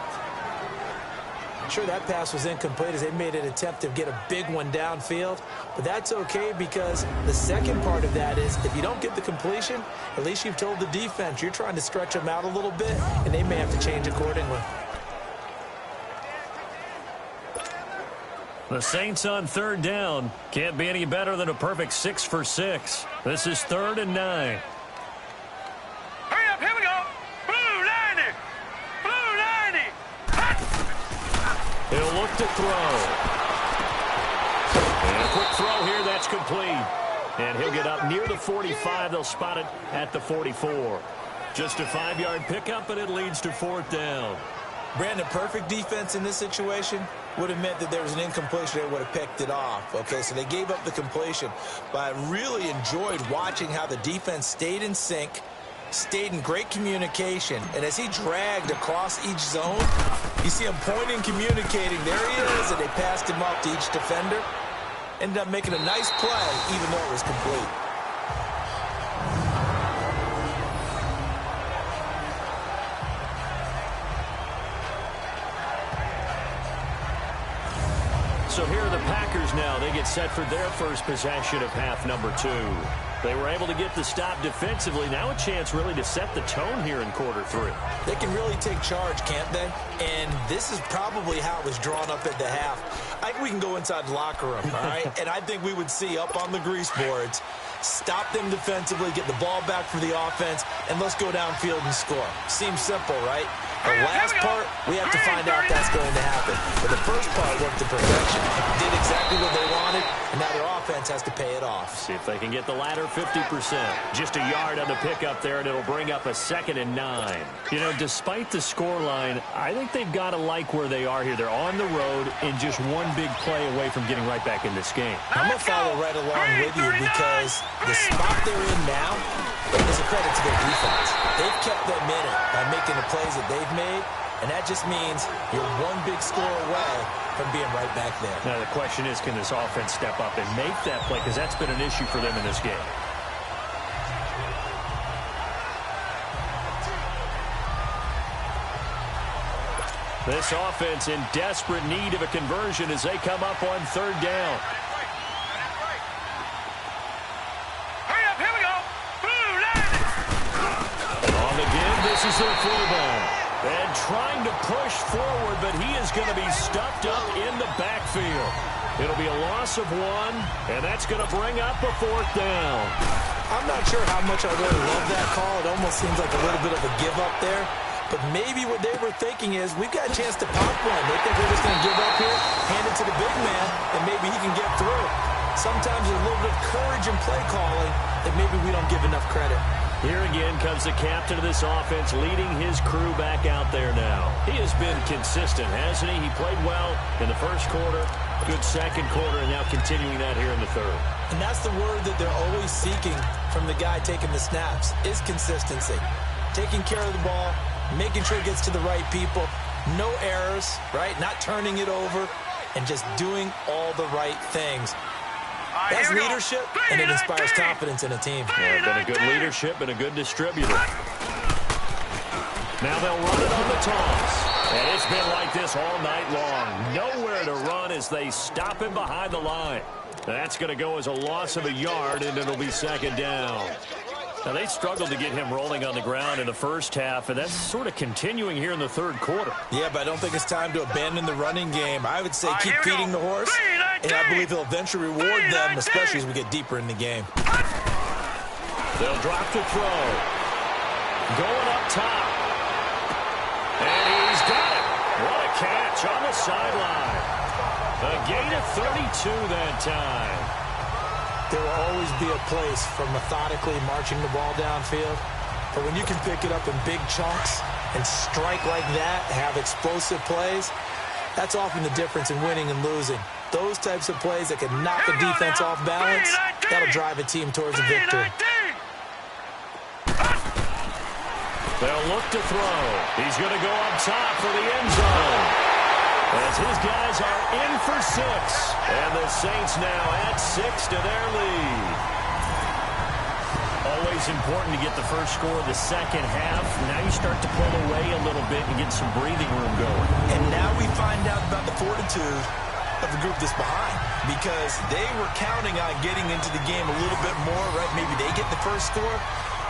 Sure, that pass was incomplete as they made an attempt to get a big one downfield. But that's okay because the second part of that is if you don't get the completion, at least you've told the defense you're trying to stretch them out a little bit, and they may have to change accordingly. The Saints on 3rd down. Can't be any better than a perfect 6 for 6. This is 3rd and 9. Hurry up, here we go. Blue 90. Blue 90. He'll look to throw. And a quick throw here, that's complete. And he'll get up near the 45. They'll spot it at the 44. Just a 5-yard pickup, and it leads to 4th down. Brandon, perfect defense in this situation. would have meant that there was an incompletion. They would have picked it off. Okay, so they gave up the completion. But I really enjoyed watching how the defense stayed in sync, stayed in great communication. And as he dragged across each zone, you see him pointing, communicating. There he is, and they passed him off to each defender. Ended up making a nice play, even though it was complete. So here are the Packers now. They get set for their first possession of half number 2. They were able to get the stop defensively. Now a chance really to set the tone here in quarter 3. They can really take charge, can't they? And this is probably how it was drawn up at the half. I think we can go inside the locker room, all right? And I think we would see up on the grease boards, stop them defensively, get the ball back for the offense, and let's go downfield and score. Seems simple, right? The last part, we have to find out if that's going to happen. But the first part worked to perfection. Did exactly what they wanted, and now their offense has to pay it off. See if they can get the latter 50%. Just a yard on the pickup there, and it'll bring up a 2nd and 9. You know, despite the scoreline, I think they've got to like where they are here. They're on the road and just one big play away from getting right back in this game. I'm going to follow right along with you because the spot they're in now is a credit to their defense. They've kept them in it by making the plays that they've made, and that just means you're one big score away from being right back there. Now the question is, can this offense step up and make that play? Because that's been an issue for them in this game. This offense in desperate need of a conversion as they come up on 3rd down. Hurry up, here we go. Blue line. On the give, this is their fullback. And trying to push forward, but he is going to be stuffed up in the backfield. It'll be a loss of 1, and that's going to bring up a 4th down. I'm not sure how much I really love that call. It almost seems like a little bit of a give up there. But maybe what they were thinking is, we've got a chance to pop one. They think we're just going to give up here, hand it to the big man, and maybe he can get through. Sometimes there's a little bit of courage in play calling that maybe we don't give enough credit. Here again comes the captain of this offense, leading his crew back out there now. He has been consistent, hasn't he? He played well in the first quarter, good second quarter, and now continuing that here in the 3rd. And that's the word that they're always seeking from the guy taking the snaps, is consistency. Taking care of the ball, making sure it gets to the right people, no errors, right? Not turning it over, and just doing all the right things. That's leadership, and it inspires confidence in a team. Yeah, been a good leadership and a good distributor. Now they'll run it on the toss. And it's been like this all night long. Nowhere to run as they stop him behind the line. That's going to go as a loss of a yard, and it'll be 2nd down. Now, they struggled to get him rolling on the ground in the first half, and that's sort of continuing here in the 3rd quarter. Yeah, but I don't think it's time to abandon the running game. I would say keep feeding the horse, and I believe he'll eventually reward them, especially as we get deeper in the game. They'll drop the throw. Going up top. And he's got it. What a catch on the sideline. A gain of 32 that time. There will always be a place for methodically marching the ball downfield. But when you can pick it up in big chunks and strike like that, have explosive plays, that's often the difference in winning and losing. Those types of plays that can knock a defense off balance, that'll drive a team towards a victory. They'll look to throw. He's going to go up top for the end zone. As his guys are in for 6. And the Saints now add 6 to their lead. Always important to get the first score of the second half. Now you start to pull away a little bit and get some breathing room going. And now we find out about the fortitude of the group that's behind. Because they were counting on getting into the game a little bit more, right? Maybe they get the first score.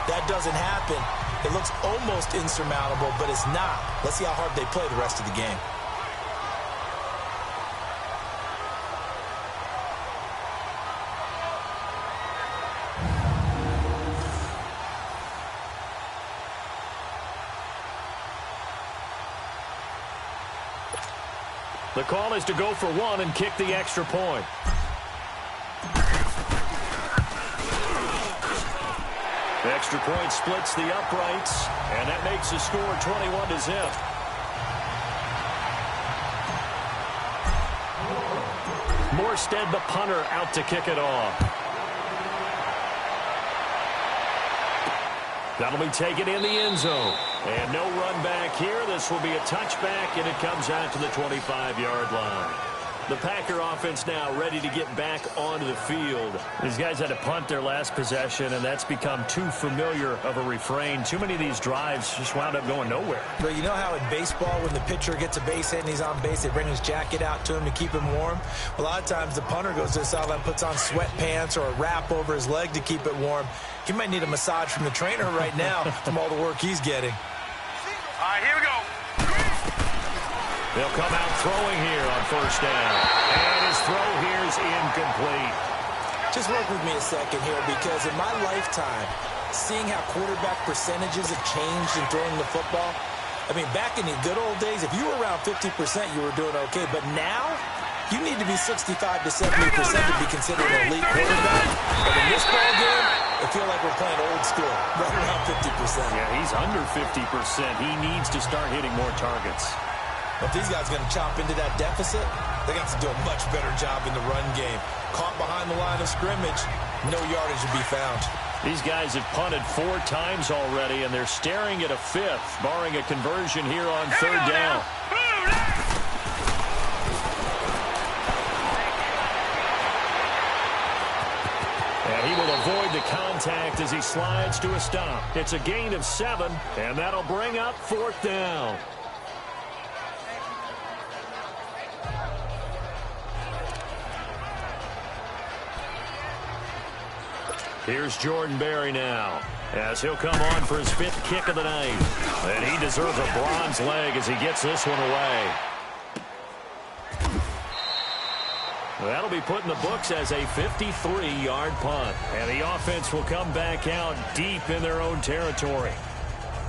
That doesn't happen. It looks almost insurmountable, but it's not. Let's see how hard they play the rest of the game. The call is to go for 1 and kick the extra point. The extra point splits the uprights, and that makes the score 21-0. Morstead, the punter, out to kick it off. That'll be taken in the end zone. And no run back here. This will be a touchback, and it comes out to the 25-yard line. The Packer offense now ready to get back onto the field. These guys had to punt their last possession, and that's become too familiar of a refrain. Too many of these drives just wound up going nowhere. But you know how in baseball, when the pitcher gets a base hit and he's on base, they bring his jacket out to him to keep him warm? A lot of times the punter goes to the sideline, puts on sweatpants or a wrap over his leg to keep it warm. He might need a massage from the trainer right now from all the work he's getting. All right, here we go. They'll come out throwing here on first down. And his throw here is incomplete. Just work with me a second here, because in my lifetime, seeing how quarterback percentages have changed in throwing the football, I mean, back in the good old days, if you were around 50%, you were doing okay. But now, you need to be 65 to 70% to be considered an elite quarterback. But in this ball game, I feel like we're playing old school, right around 50%. Yeah, he's under 50%. He needs to start hitting more targets. But if these guys are going to chop into that deficit, they got to do a much better job in the run game. Caught behind the line of scrimmage, no yardage to be found. These guys have punted 4 times already, and they're staring at a 5th, barring a conversion here on third down. And he will avoid the contact as he slides to a stop. It's a gain of 7, and that'll bring up 4th down. Here's Jordan Berry now, as he'll come on for his 5th kick of the night. And he deserves a bronze leg as he gets this one away. That'll be put in the books as a 53-yard punt. And the offense will come back out deep in their own territory.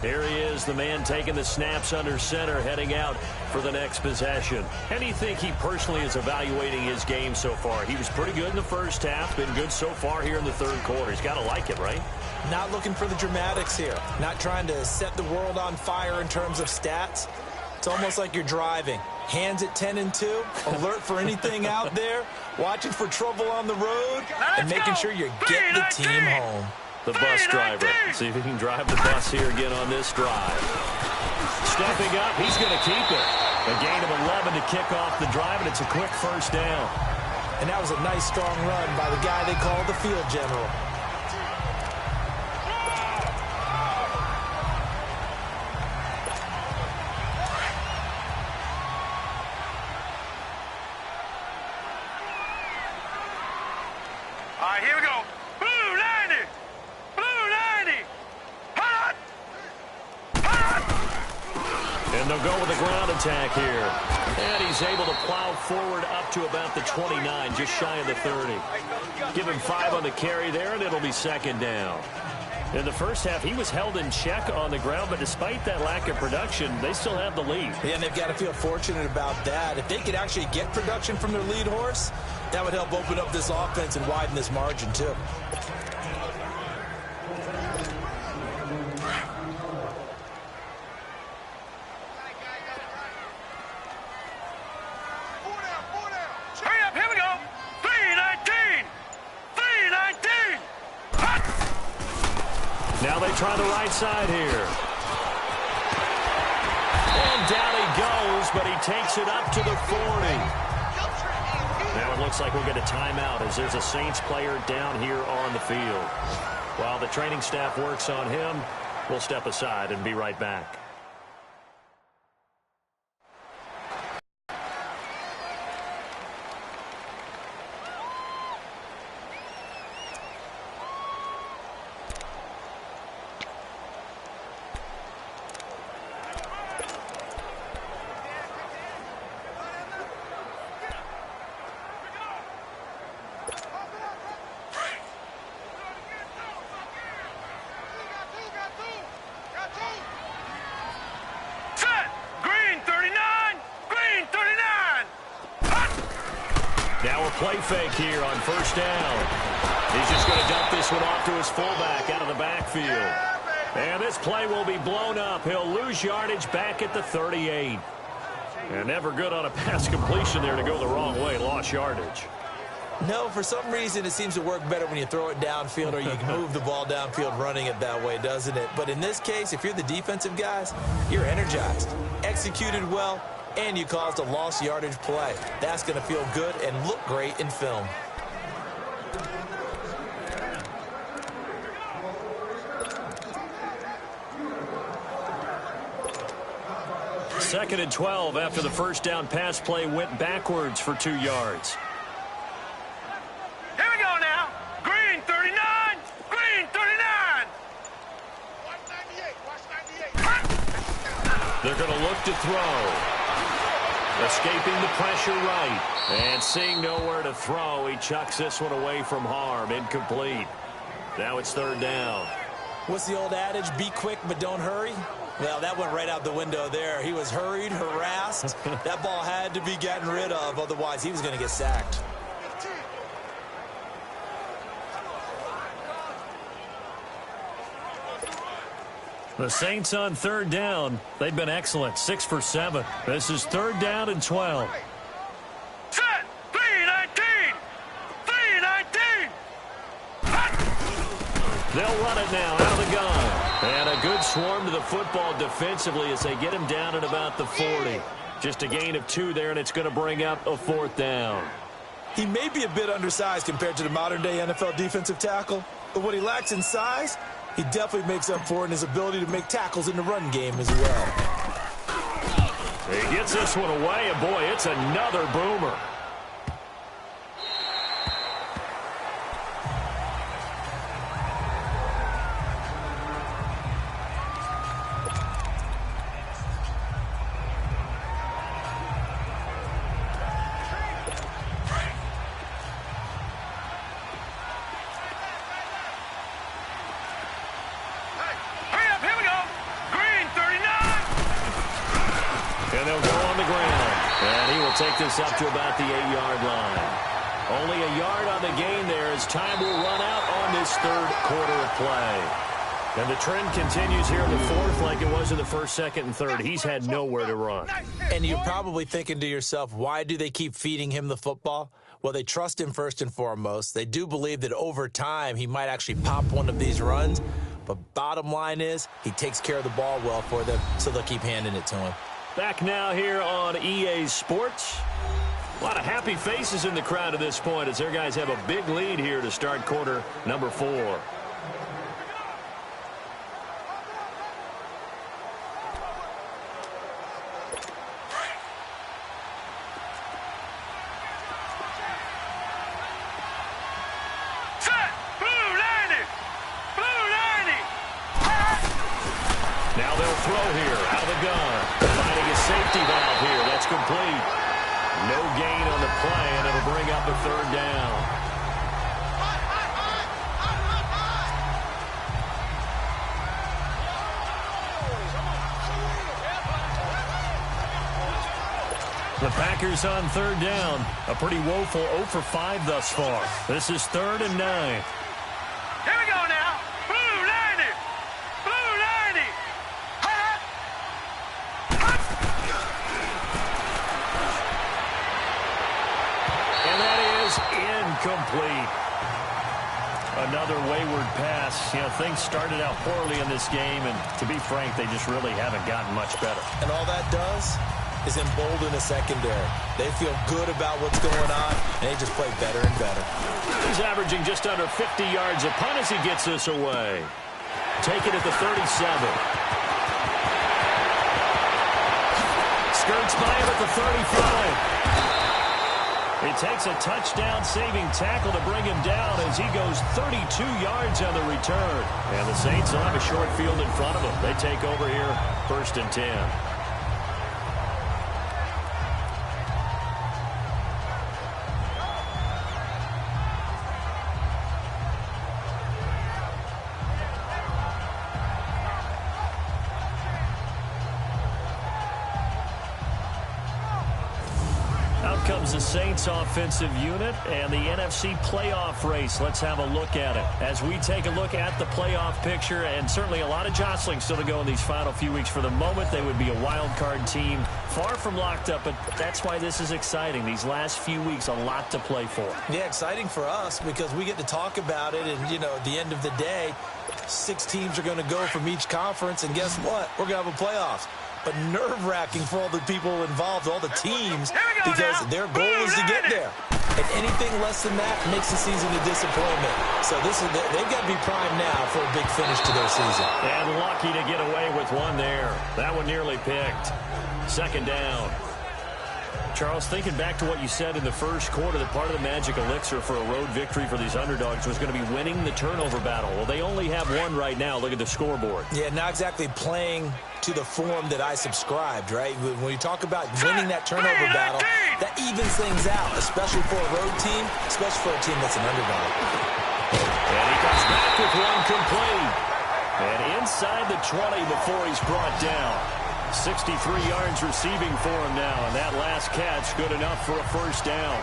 Here he is, the man taking the snaps under center, heading out for the next possession. And do you think he personally is evaluating his game so far? He was pretty good in the first half, been good so far here in the third quarter. He's got to like it, right? Not looking for the dramatics here. Not trying to set the world on fire in terms of stats. It's almost like you're driving. Hands at 10 and 2, alert for anything out there, watching for trouble on the road, and making sure you get the team home. The bus driver. See if he can drive the bus here again on this drive. Stepping up, he's going to keep it. A gain of 11 to kick off the drive, and it's a quick first down. And that was a nice, strong run by the guy they call the field general. All right, here we go. Blue 90. Blue 90. Hot. Hot. And they'll go with a ground attack here. And he's able to plow forward up to about the 29, just shy of the 30. Give him 5 on the carry there, and it'll be second down. In the first half, he was held in check on the ground, but despite that lack of production, they still have the lead. Yeah, and they've got to feel fortunate about that. If they could actually get production from their lead horse, that would help open up this offense and widen this margin, too. Hurry up, here we go. 319. 319. Hot. Now they try the right side here. And down he goes, but he takes it up to the 40. Now it looks like we'll get a timeout as there's a Saints player down here on the field. While the training staff works on him, we'll step aside and be right back. Now a play fake here on first down. He's just going to dump this one off to his fullback out of the backfield. And this play will be blown up. He'll lose yardage back at the 38. And never good on a pass completion there to go the wrong way. Lost yardage. No, for some reason it seems to work better when you throw it downfield or you can move the ball downfield running it that way, doesn't it? But in this case, if you're the defensive guys, you're energized, executed well, and you caused a lost yardage play. That's going to feel good and look great in film. Second and 12 after the first down pass play went backwards for 2 yards. Here we go now. Green 39. Green 39. Watch 98. Watch 98. They're going to look to throw. Escaping the pressure right. And seeing nowhere to throw, he chucks this one away from harm. Incomplete. Now it's third down. What's the old adage? Be quick, but don't hurry. Well, that went right out the window there. He was hurried, harassed. That ball had to be gotten rid of. Otherwise, he was going to get sacked. The Saints on third down. They've been excellent. 6 for 7. This is third down and 12. Set. 319. 319. They'll run it now out of the gun. And a good swarm to the football defensively as they get him down at about the 40. Just a gain of 2 there, and it's going to bring up a fourth down. He may be a bit undersized compared to the modern-day NFL defensive tackle, but what he lacks in size, he definitely makes up for in his ability to make tackles in the run game as well. He gets this one away, and boy, it's another boomer. Take this up to about the 8-yard line. Only a yard on the gain there as time will run out on this third quarter of play. And the trend continues here in the fourth like it was in the first, second, and third. He's had nowhere to run. And you're probably thinking to yourself, why do they keep feeding him the football? Well, they trust him first and foremost. They do believe that over time he might actually pop one of these runs. But bottom line is he takes care of the ball well for them, so they'll keep handing it to him. Back now here on EA Sports. A lot of happy faces in the crowd at this point as their guys have a big lead here to start quarter number 4. Now they'll throw here out of the gun. Finding a safety valve here. That's complete. No gain on the play, and it'll bring up a third down. The Packers on third down. A pretty woeful 0 for 5 thus far. This is 3rd and 9. Here we go now. Blue 90. Blue 90. And that is incomplete. Another wayward pass. You know, things started out poorly in this game, and to be frank, they just really haven't gotten much better. And all that does is embolden the secondary. They feel good about what's going on, and they just play better and better. He's averaging just under 50 yards a punt as he gets this away. Take it at the 37. Skirts by him at the 35. It takes a touchdown-saving tackle to bring him down as he goes 32 yards on the return. And the Saints will have a short field in front of them. They take over here, 1st and 10. comes the Saints offensive unit and the NFC playoff race. Let's have a look at it as we take a look at the playoff picture, and certainly a lot of jostling still to go in these final few weeks. For the moment, they would be a wild card team, far from locked up, but that's why this is exciting. These last few weeks, a lot to play for. Yeah, exciting for us because we get to talk about it, and, you know, at the end of the day, 6 teams are going to go from each conference, and guess what? We're going to have a playoffs. But nerve-wracking for all the people involved, all the teams, because their goal is to get there. And anything less than that makes the season a disappointment. So they've got to be primed now for a big finish to their season. And lucky to get away with one there. That one nearly picked. Second down. Charles, thinking back to what you said in the first quarter, that part of the magic elixir for a road victory for these underdogs was going to be winning the turnover battle. Well, they only have one right now. Look at the scoreboard. Yeah, not exactly playing to the form that I subscribed, right? When you talk about winning that turnover battle, that evens things out, especially for a road team, especially for a team that's an underdog. And he comes back with one complete. And inside the 20 before he's brought down. 63 yards receiving for him now, and that last catch good enough for a first down.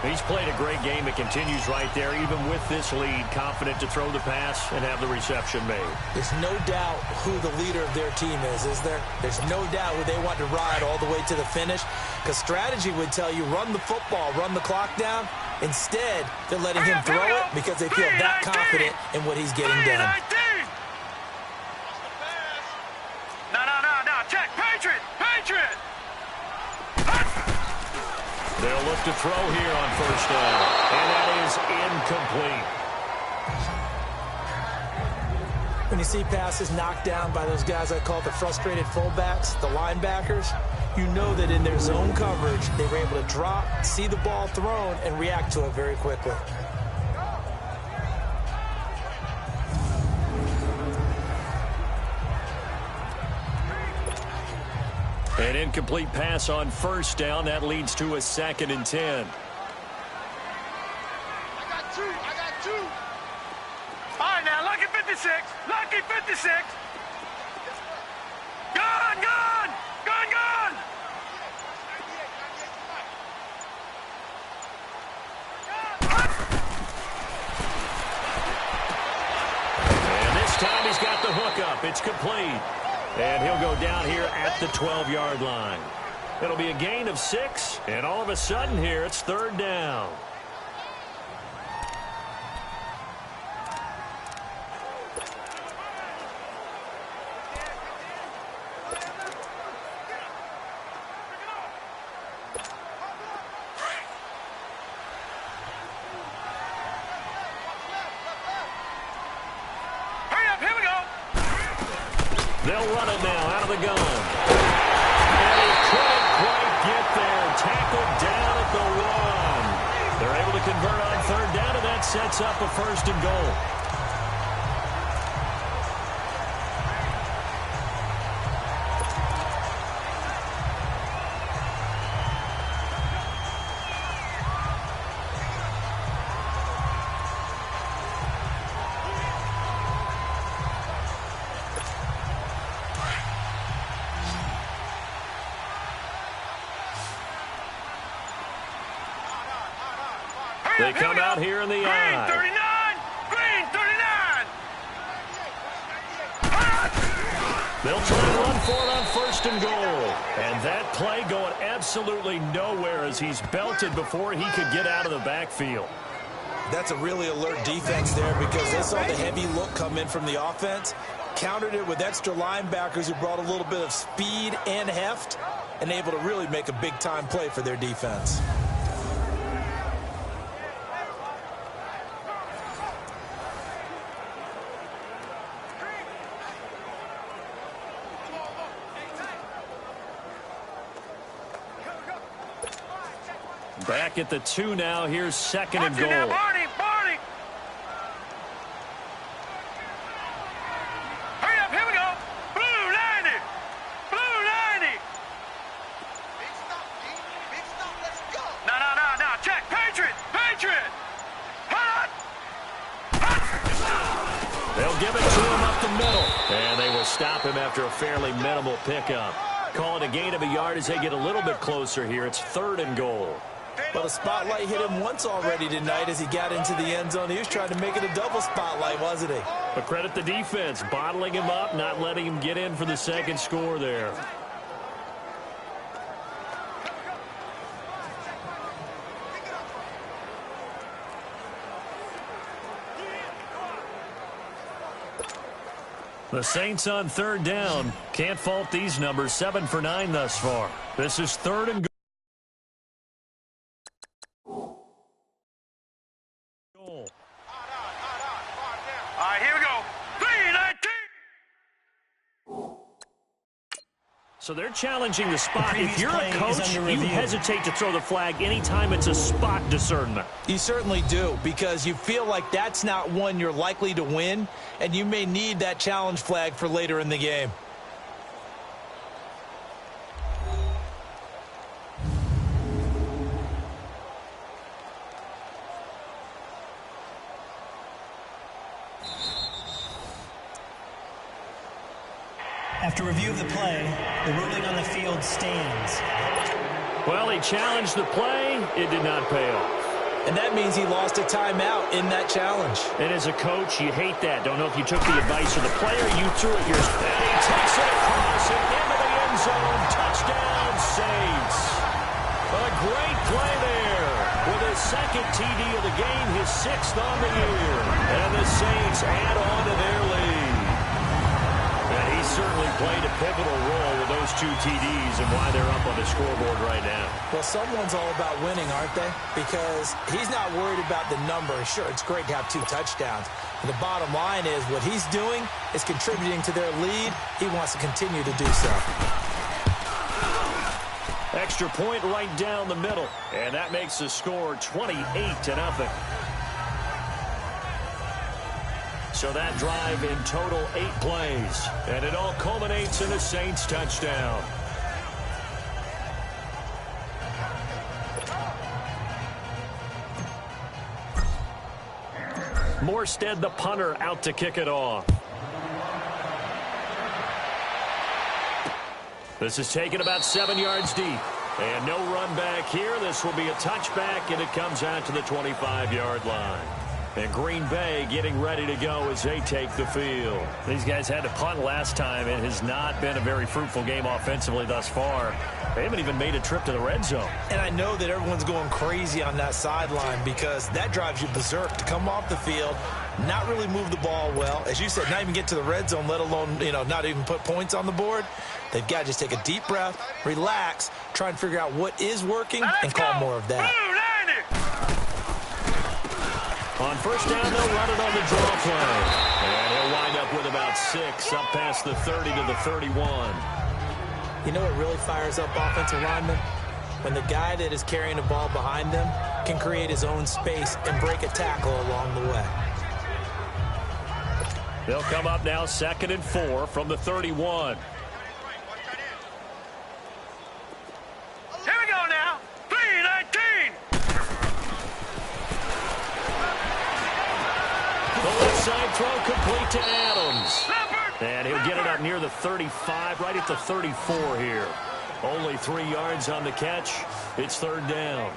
He's played a great game. It continues right there, even with this lead, confident to throw the pass and have the reception made. There's no doubt who the leader of their team is there? There's no doubt who they want to ride all the way to the finish, because strategy would tell you run the football, run the clock down. Instead, they're letting him throw it because they feel that confident in what he's getting done. Check, Patriot! Patriot! They'll look to throw here on first down, and that is incomplete. When you see passes knocked down by those guys I call the frustrated fullbacks, the linebackers, you know that in their zone coverage, they were able to drop, see the ball thrown, and react to it very quickly. An incomplete pass on first down. That leads to a 2nd and 10. I got two. All right, now, lucky 56. Lucky 56. Gone. And this time he's got the hook up. It's complete. And he'll go down here at the 12-yard line. It'll be a gain of 6, and all of a sudden here it's 3rd down. They'll run it now out of the gun. And he couldn't quite get there. Tackled down at the 1. They're able to convert on 3rd down, and that sets up a 1st and goal. They come out here in the eye. Green 39. They'll try to run for it on 1st and goal. And that play going absolutely nowhere as he's belted before he could get out of the backfield. That's a really alert defense there because they saw the heavy look come in from the offense, countered it with extra linebackers who brought a little bit of speed and heft, and able to really make a big-time play for their defense. Back at the 2 now. Here's 2nd and goal. Now, Barney. Hurry up, here we go. Blue 90. Big stop, let's go. No. Check, Patriot. Hot. They'll give it to him up the middle. And they will stop him after a fairly minimal pickup. Call it a gain of a yard as they get a little bit closer here. It's 3rd and goal. Well, the spotlight hit him once already tonight as he got into the end zone. He was trying to make it a double spotlight, wasn't he? But credit the defense, bottling him up, not letting him get in for the second score there. The Saints on third down. Can't fault these numbers. 7 for 9 thus far. This is third and goal. All right, here we go. 3-19. So they're challenging the spot. The If you're a previous play is coach, under you review. hesitate to throw the flag anytime it's a spot discernment. You certainly do, because you feel like that's not one you're likely to win, and you may need that challenge flag for later in the game. After review of the play, the ruling on the field stands. Well, he challenged the play. It did not pay off. And that means he lost a timeout in that challenge. And as a coach, you hate that. Don't know if you took the advice of the player. You threw it yourself. And he takes it across and into the end zone. Touchdown, Saints. A great play there. With his second TD of the game, his 6th on the year. And the Saints add on to their lead. And he certainly played a pivotal role with those 2 TDs and why they're up on the scoreboard right now. Well, someone's all about winning, aren't they? Because he's not worried about the number. Sure, it's great to have 2 touchdowns. And the bottom line is what he's doing is contributing to their lead. He wants to continue to do so. Extra point right down the middle. And that makes the score 28-0. So that drive in total 8 plays. And it all culminates in a Saints touchdown. Morstead, the punter, out to kick it off. This is taken about 7 yards deep. And no run back here. This will be a touchback, and it comes out to the 25-yard line. And Green Bay getting ready to go as they take the field. These guys had to punt last time. It has not been a very fruitful game offensively thus far. They haven't even made a trip to the red zone. And I know that everyone's going crazy on that sideline because that drives you berserk to come off the field, not really move the ball well. As you said, not even get to the red zone, let alone, not even put points on the board. They've got to just take a deep breath, relax, try and figure out what is working, and call more of that. On first down, they'll run it on the draw play. And he'll wind up with about 6 up past the 30 to the 31. You know what really fires up offensive linemen? When the guy that is carrying the ball behind them can create his own space and break a tackle along the way. They'll come up now 2nd and 4 from the 31. Here we go now. 3-19. The left side throw complete to Adams. And he'll get it up near the 35, right at the 34 here. Only 3 yards on the catch. It's 3rd down.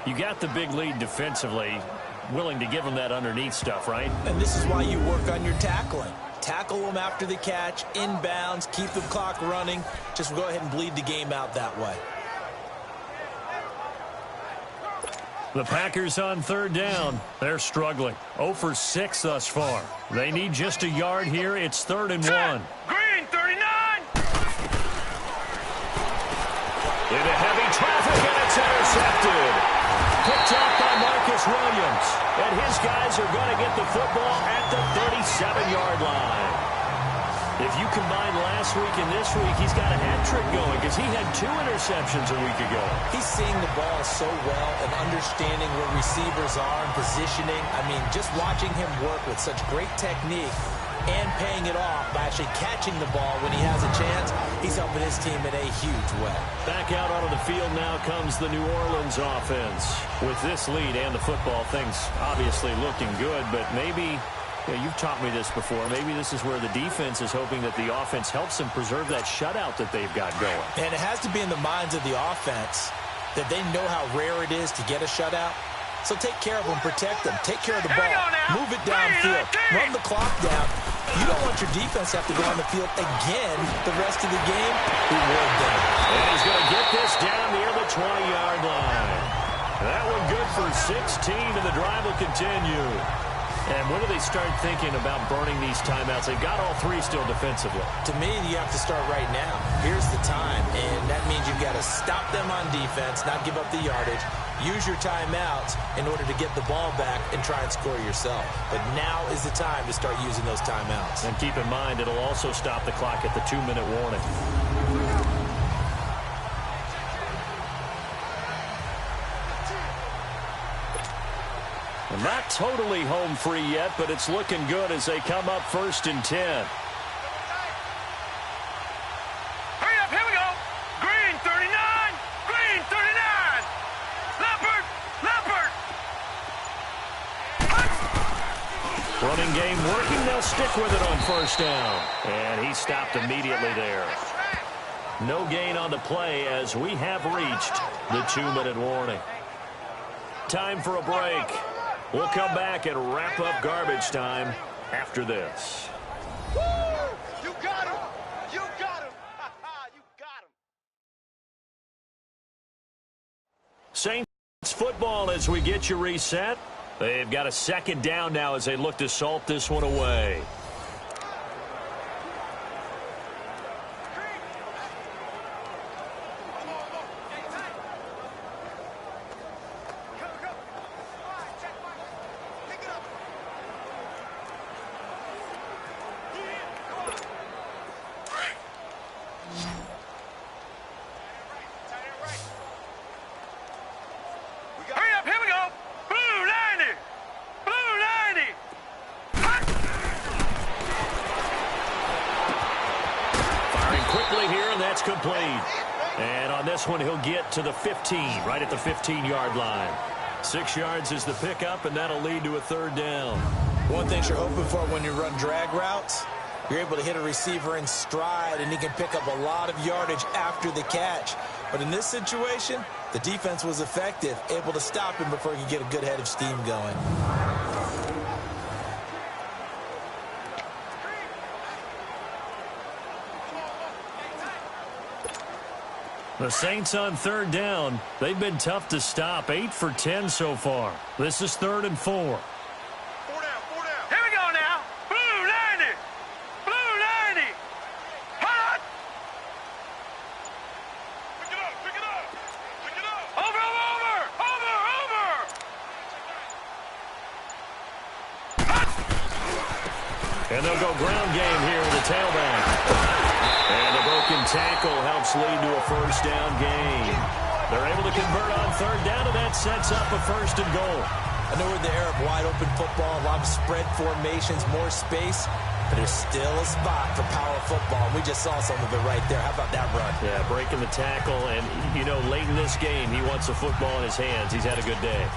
You got the big lead defensively. Willing to give them that underneath stuff, right? And this is why you work on your tackling. Tackle them after the catch, inbounds, keep the clock running. Just go ahead and bleed the game out that way. The Packers on 3rd down. They're struggling. 0 for 6 thus far. They need just a yard here. It's 3rd and 1. Green 39. Into heavy traffic, and it's intercepted. Picked up by Marcus Williams. And his guys are going to get the football at the 37-yard line. If you combine last week and this week, he's got a hat trick going because he had 2 interceptions a week ago. He's seeing the ball so well and understanding where receivers are and positioning. I mean, just watching him work with such great technique and paying it off by actually catching the ball when he has a chance, he's helping his team in a huge way. Back out onto the field now comes the New Orleans offense. With this lead and the football, things obviously looking good, but maybe... you've taught me this before. Maybe this is where the defense is hoping that the offense helps them preserve that shutout that they've got going. And it has to be in the minds of the offense that they know how rare it is to get a shutout. So take care of them, protect them, take care of the ball, move it downfield, run the clock down. You don't want your defense to have to go on the field again the rest of the game. Reward them. And he's going to get this down near the 20-yard line. That one good for 16, and the drive will continue. And when do they start thinking about burning these timeouts? They've got all three still defensively. To me, you have to start right now. Here's the time, and that means you've got to stop them on defense, not give up the yardage, use your timeouts in order to get the ball back and try and score yourself. But now is the time to start using those timeouts. And keep in mind, it'll also stop the clock at the 2-minute warning. Not totally home free yet, but it's looking good as they come up 1st and 10. Hurry up, here we go. Green 39, green 39. Leopard, leopard. Running game working, they'll stick with it on 1st down. And he stopped immediately there. No gain on the play as we have reached the 2-minute warning. Time for a break. We'll come back and wrap up garbage time after this. Woo! You got him. You got him. You got him. Saints football as we get you reset. They've got a 2nd down now as they look to salt this one away. Hurry up, here we go. Blue 90. Blue 90. Firing quickly here, and that's complete. And on this one, he'll get to the 15, right at the 15-yard line. 6 yards is the pickup, and that'll lead to a 3rd down. One thing you're hoping for when you run drag routes, you're able to hit a receiver in stride, and he can pick up a lot of yardage after the catch. But in this situation, the defense was effective, able to stop him before he could get a good head of steam going. The Saints on 3rd down. They've been tough to stop. 8 for 10 so far. This is 3rd and 4. 4 down, 4 down. Here we go now. Blue 90. Blue 90. Hot. Pick it up, pick it up. Pick it up. Over, over, over, over. Hot. And they'll go ground game here with the tailback. And a broken tackle helps lead to a 1st down gain. They're able to convert on 3rd down, and that sets up a 1st and goal. I know we're in the era of wide-open football, a lot of spread formations, more space, but there's still a spot for power football. We just saw some of it right there. How about that run? Yeah, breaking the tackle, and, you know, late in this game, he wants the football in his hands. He's had a good day.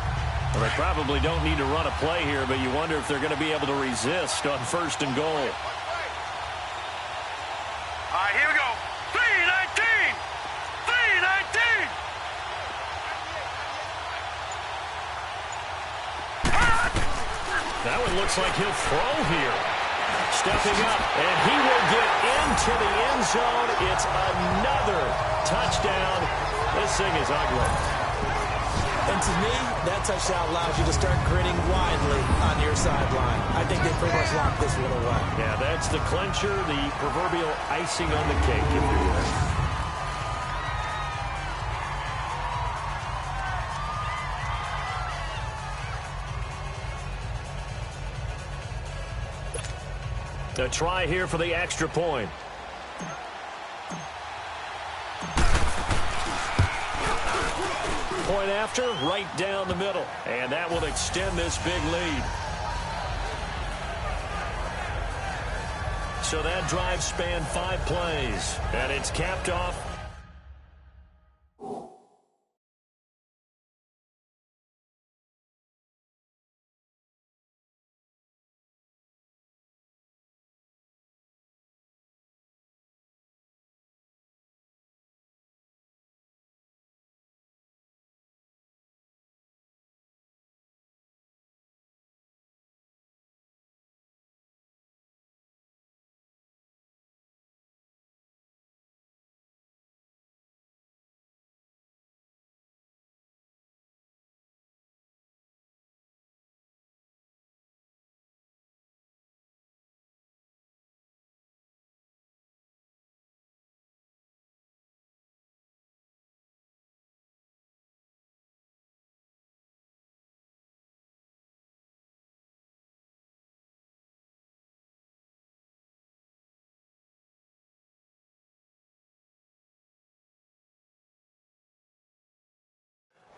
Well, they probably don't need to run a play here, but you wonder if they're going to be able to resist on 1st and goal. All right, here we go. 319. 319. That one looks like he'll throw here. Stepping up, and he will get into the end zone. It's another touchdown. This thing is ugly. And to me, that touchdown allows you to start grinning widely on your sideline. I think they pretty much locked this one away. Yeah, that's the clincher, the proverbial icing on the cake, if you will. A try here for the extra point. Point after, right down the middle. And that will extend this big lead. So that drive spanned 5 plays. And it's capped off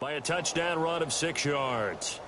by a touchdown run of 6 yards.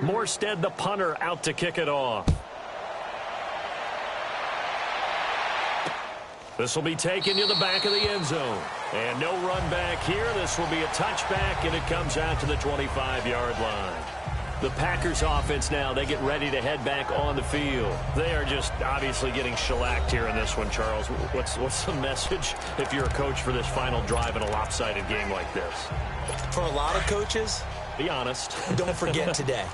Morstead, the punter, out to kick it off. This will be taken to the back of the end zone. And no run back here. This will be a touchback, and it comes out to the 25-yard line. The Packers offense now, they get ready to head back on the field. They are just obviously getting shellacked here in this one, Charles. What's the message if you're a coach for this final drive in a lopsided game like this? For a lot of coaches, be honest. Don't forget today.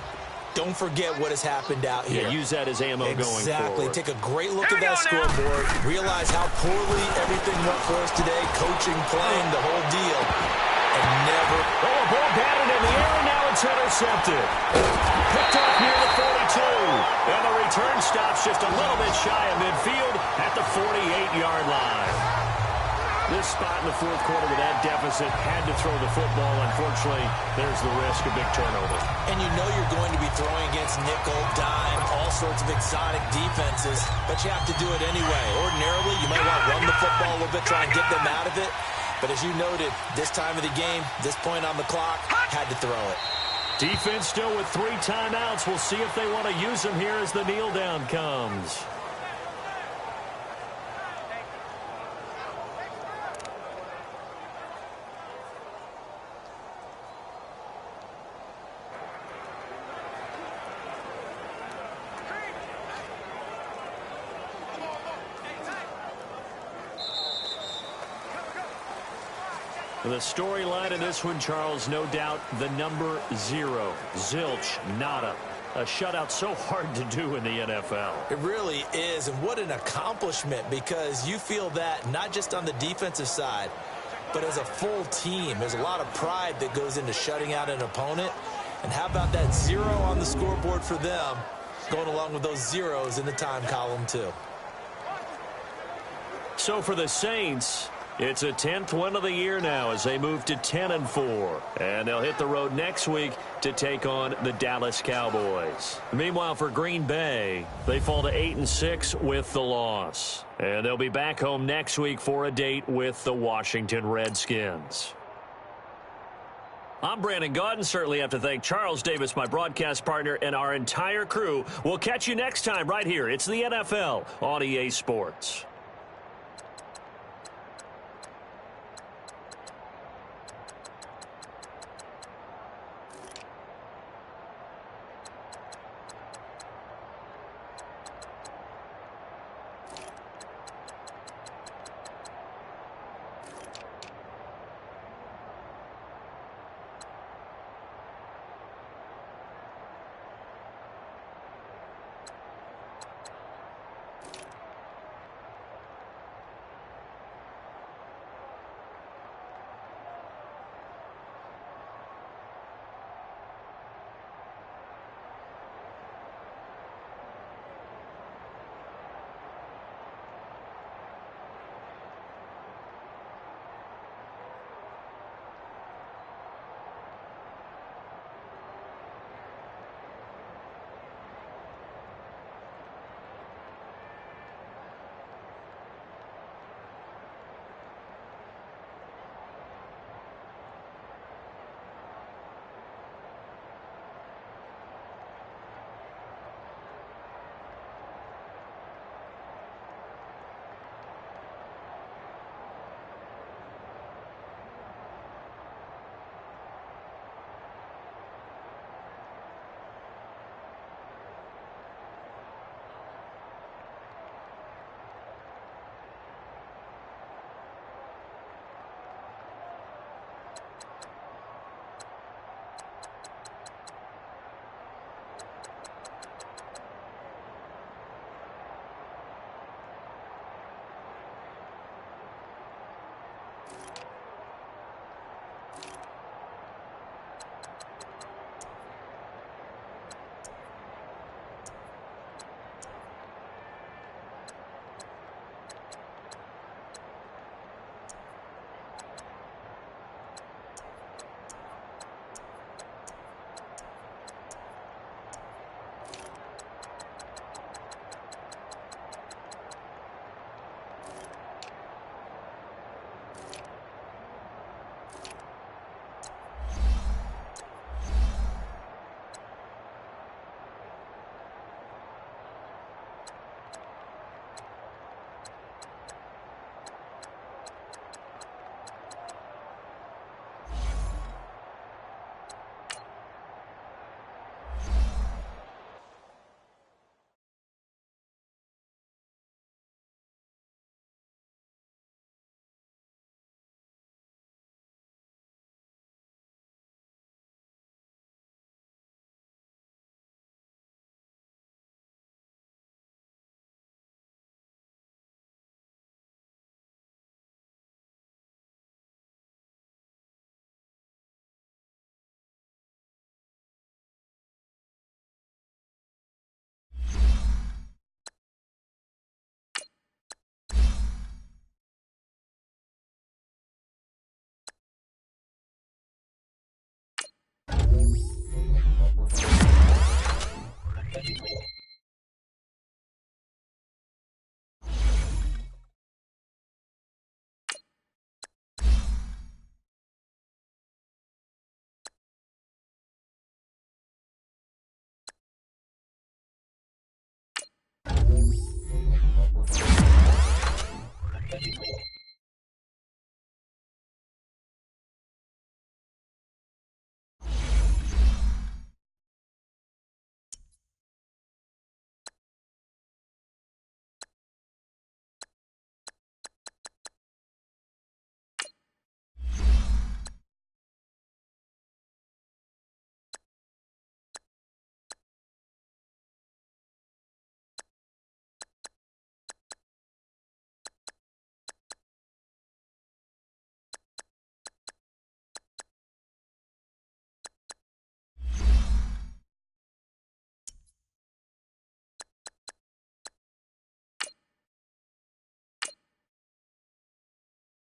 Don't forget what has happened out here. Yeah, use that as ammo going forward. Exactly. Take a great look at that scoreboard. Realize how poorly everything went for us today. Coaching, playing, the whole deal. And never... Oh, a ball batted in the air, and now it's intercepted. Picked off near the 42. And the return stops just a little bit shy of midfield at the 48-yard line. This spot in the fourth quarter with that deficit had to throw the football. Unfortunately, there's the risk of big turnover. And you know you're going to be throwing against nickel, dime, all sorts of exotic defenses, but you have to do it anyway. Ordinarily, you might want to run the football a little bit, try and get them out of it. But as you noted, this time of the game, this point on the clock, had to throw it. Defense still with 3 timeouts. We'll see if they want to use them here as the kneel down comes. The storyline in this one, Charles, no doubt the number 0. Zilch, nada. A shutout so hard to do in the NFL. It really is, and what an accomplishment, because you feel that not just on the defensive side, but as a full team. There's a lot of pride that goes into shutting out an opponent. And how about that 0 on the scoreboard for them, going along with those zeros in the time column too. So for the Saints, it's a 10th win of the year now as they move to 10-4. And they'll hit the road next week to take on the Dallas Cowboys. Meanwhile, for Green Bay, they fall to 8-6 with the loss. And they'll be back home next week for a date with the Washington Redskins. I'm Brandon Gaudin. Certainly have to thank Charles Davis, my broadcast partner, and our entire crew. We'll catch you next time right here. It's the NFL on EA Sports.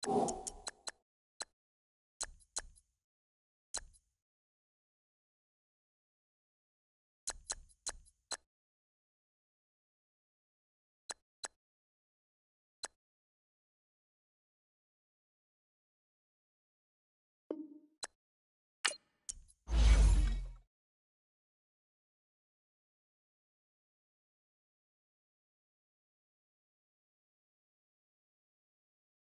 Bye.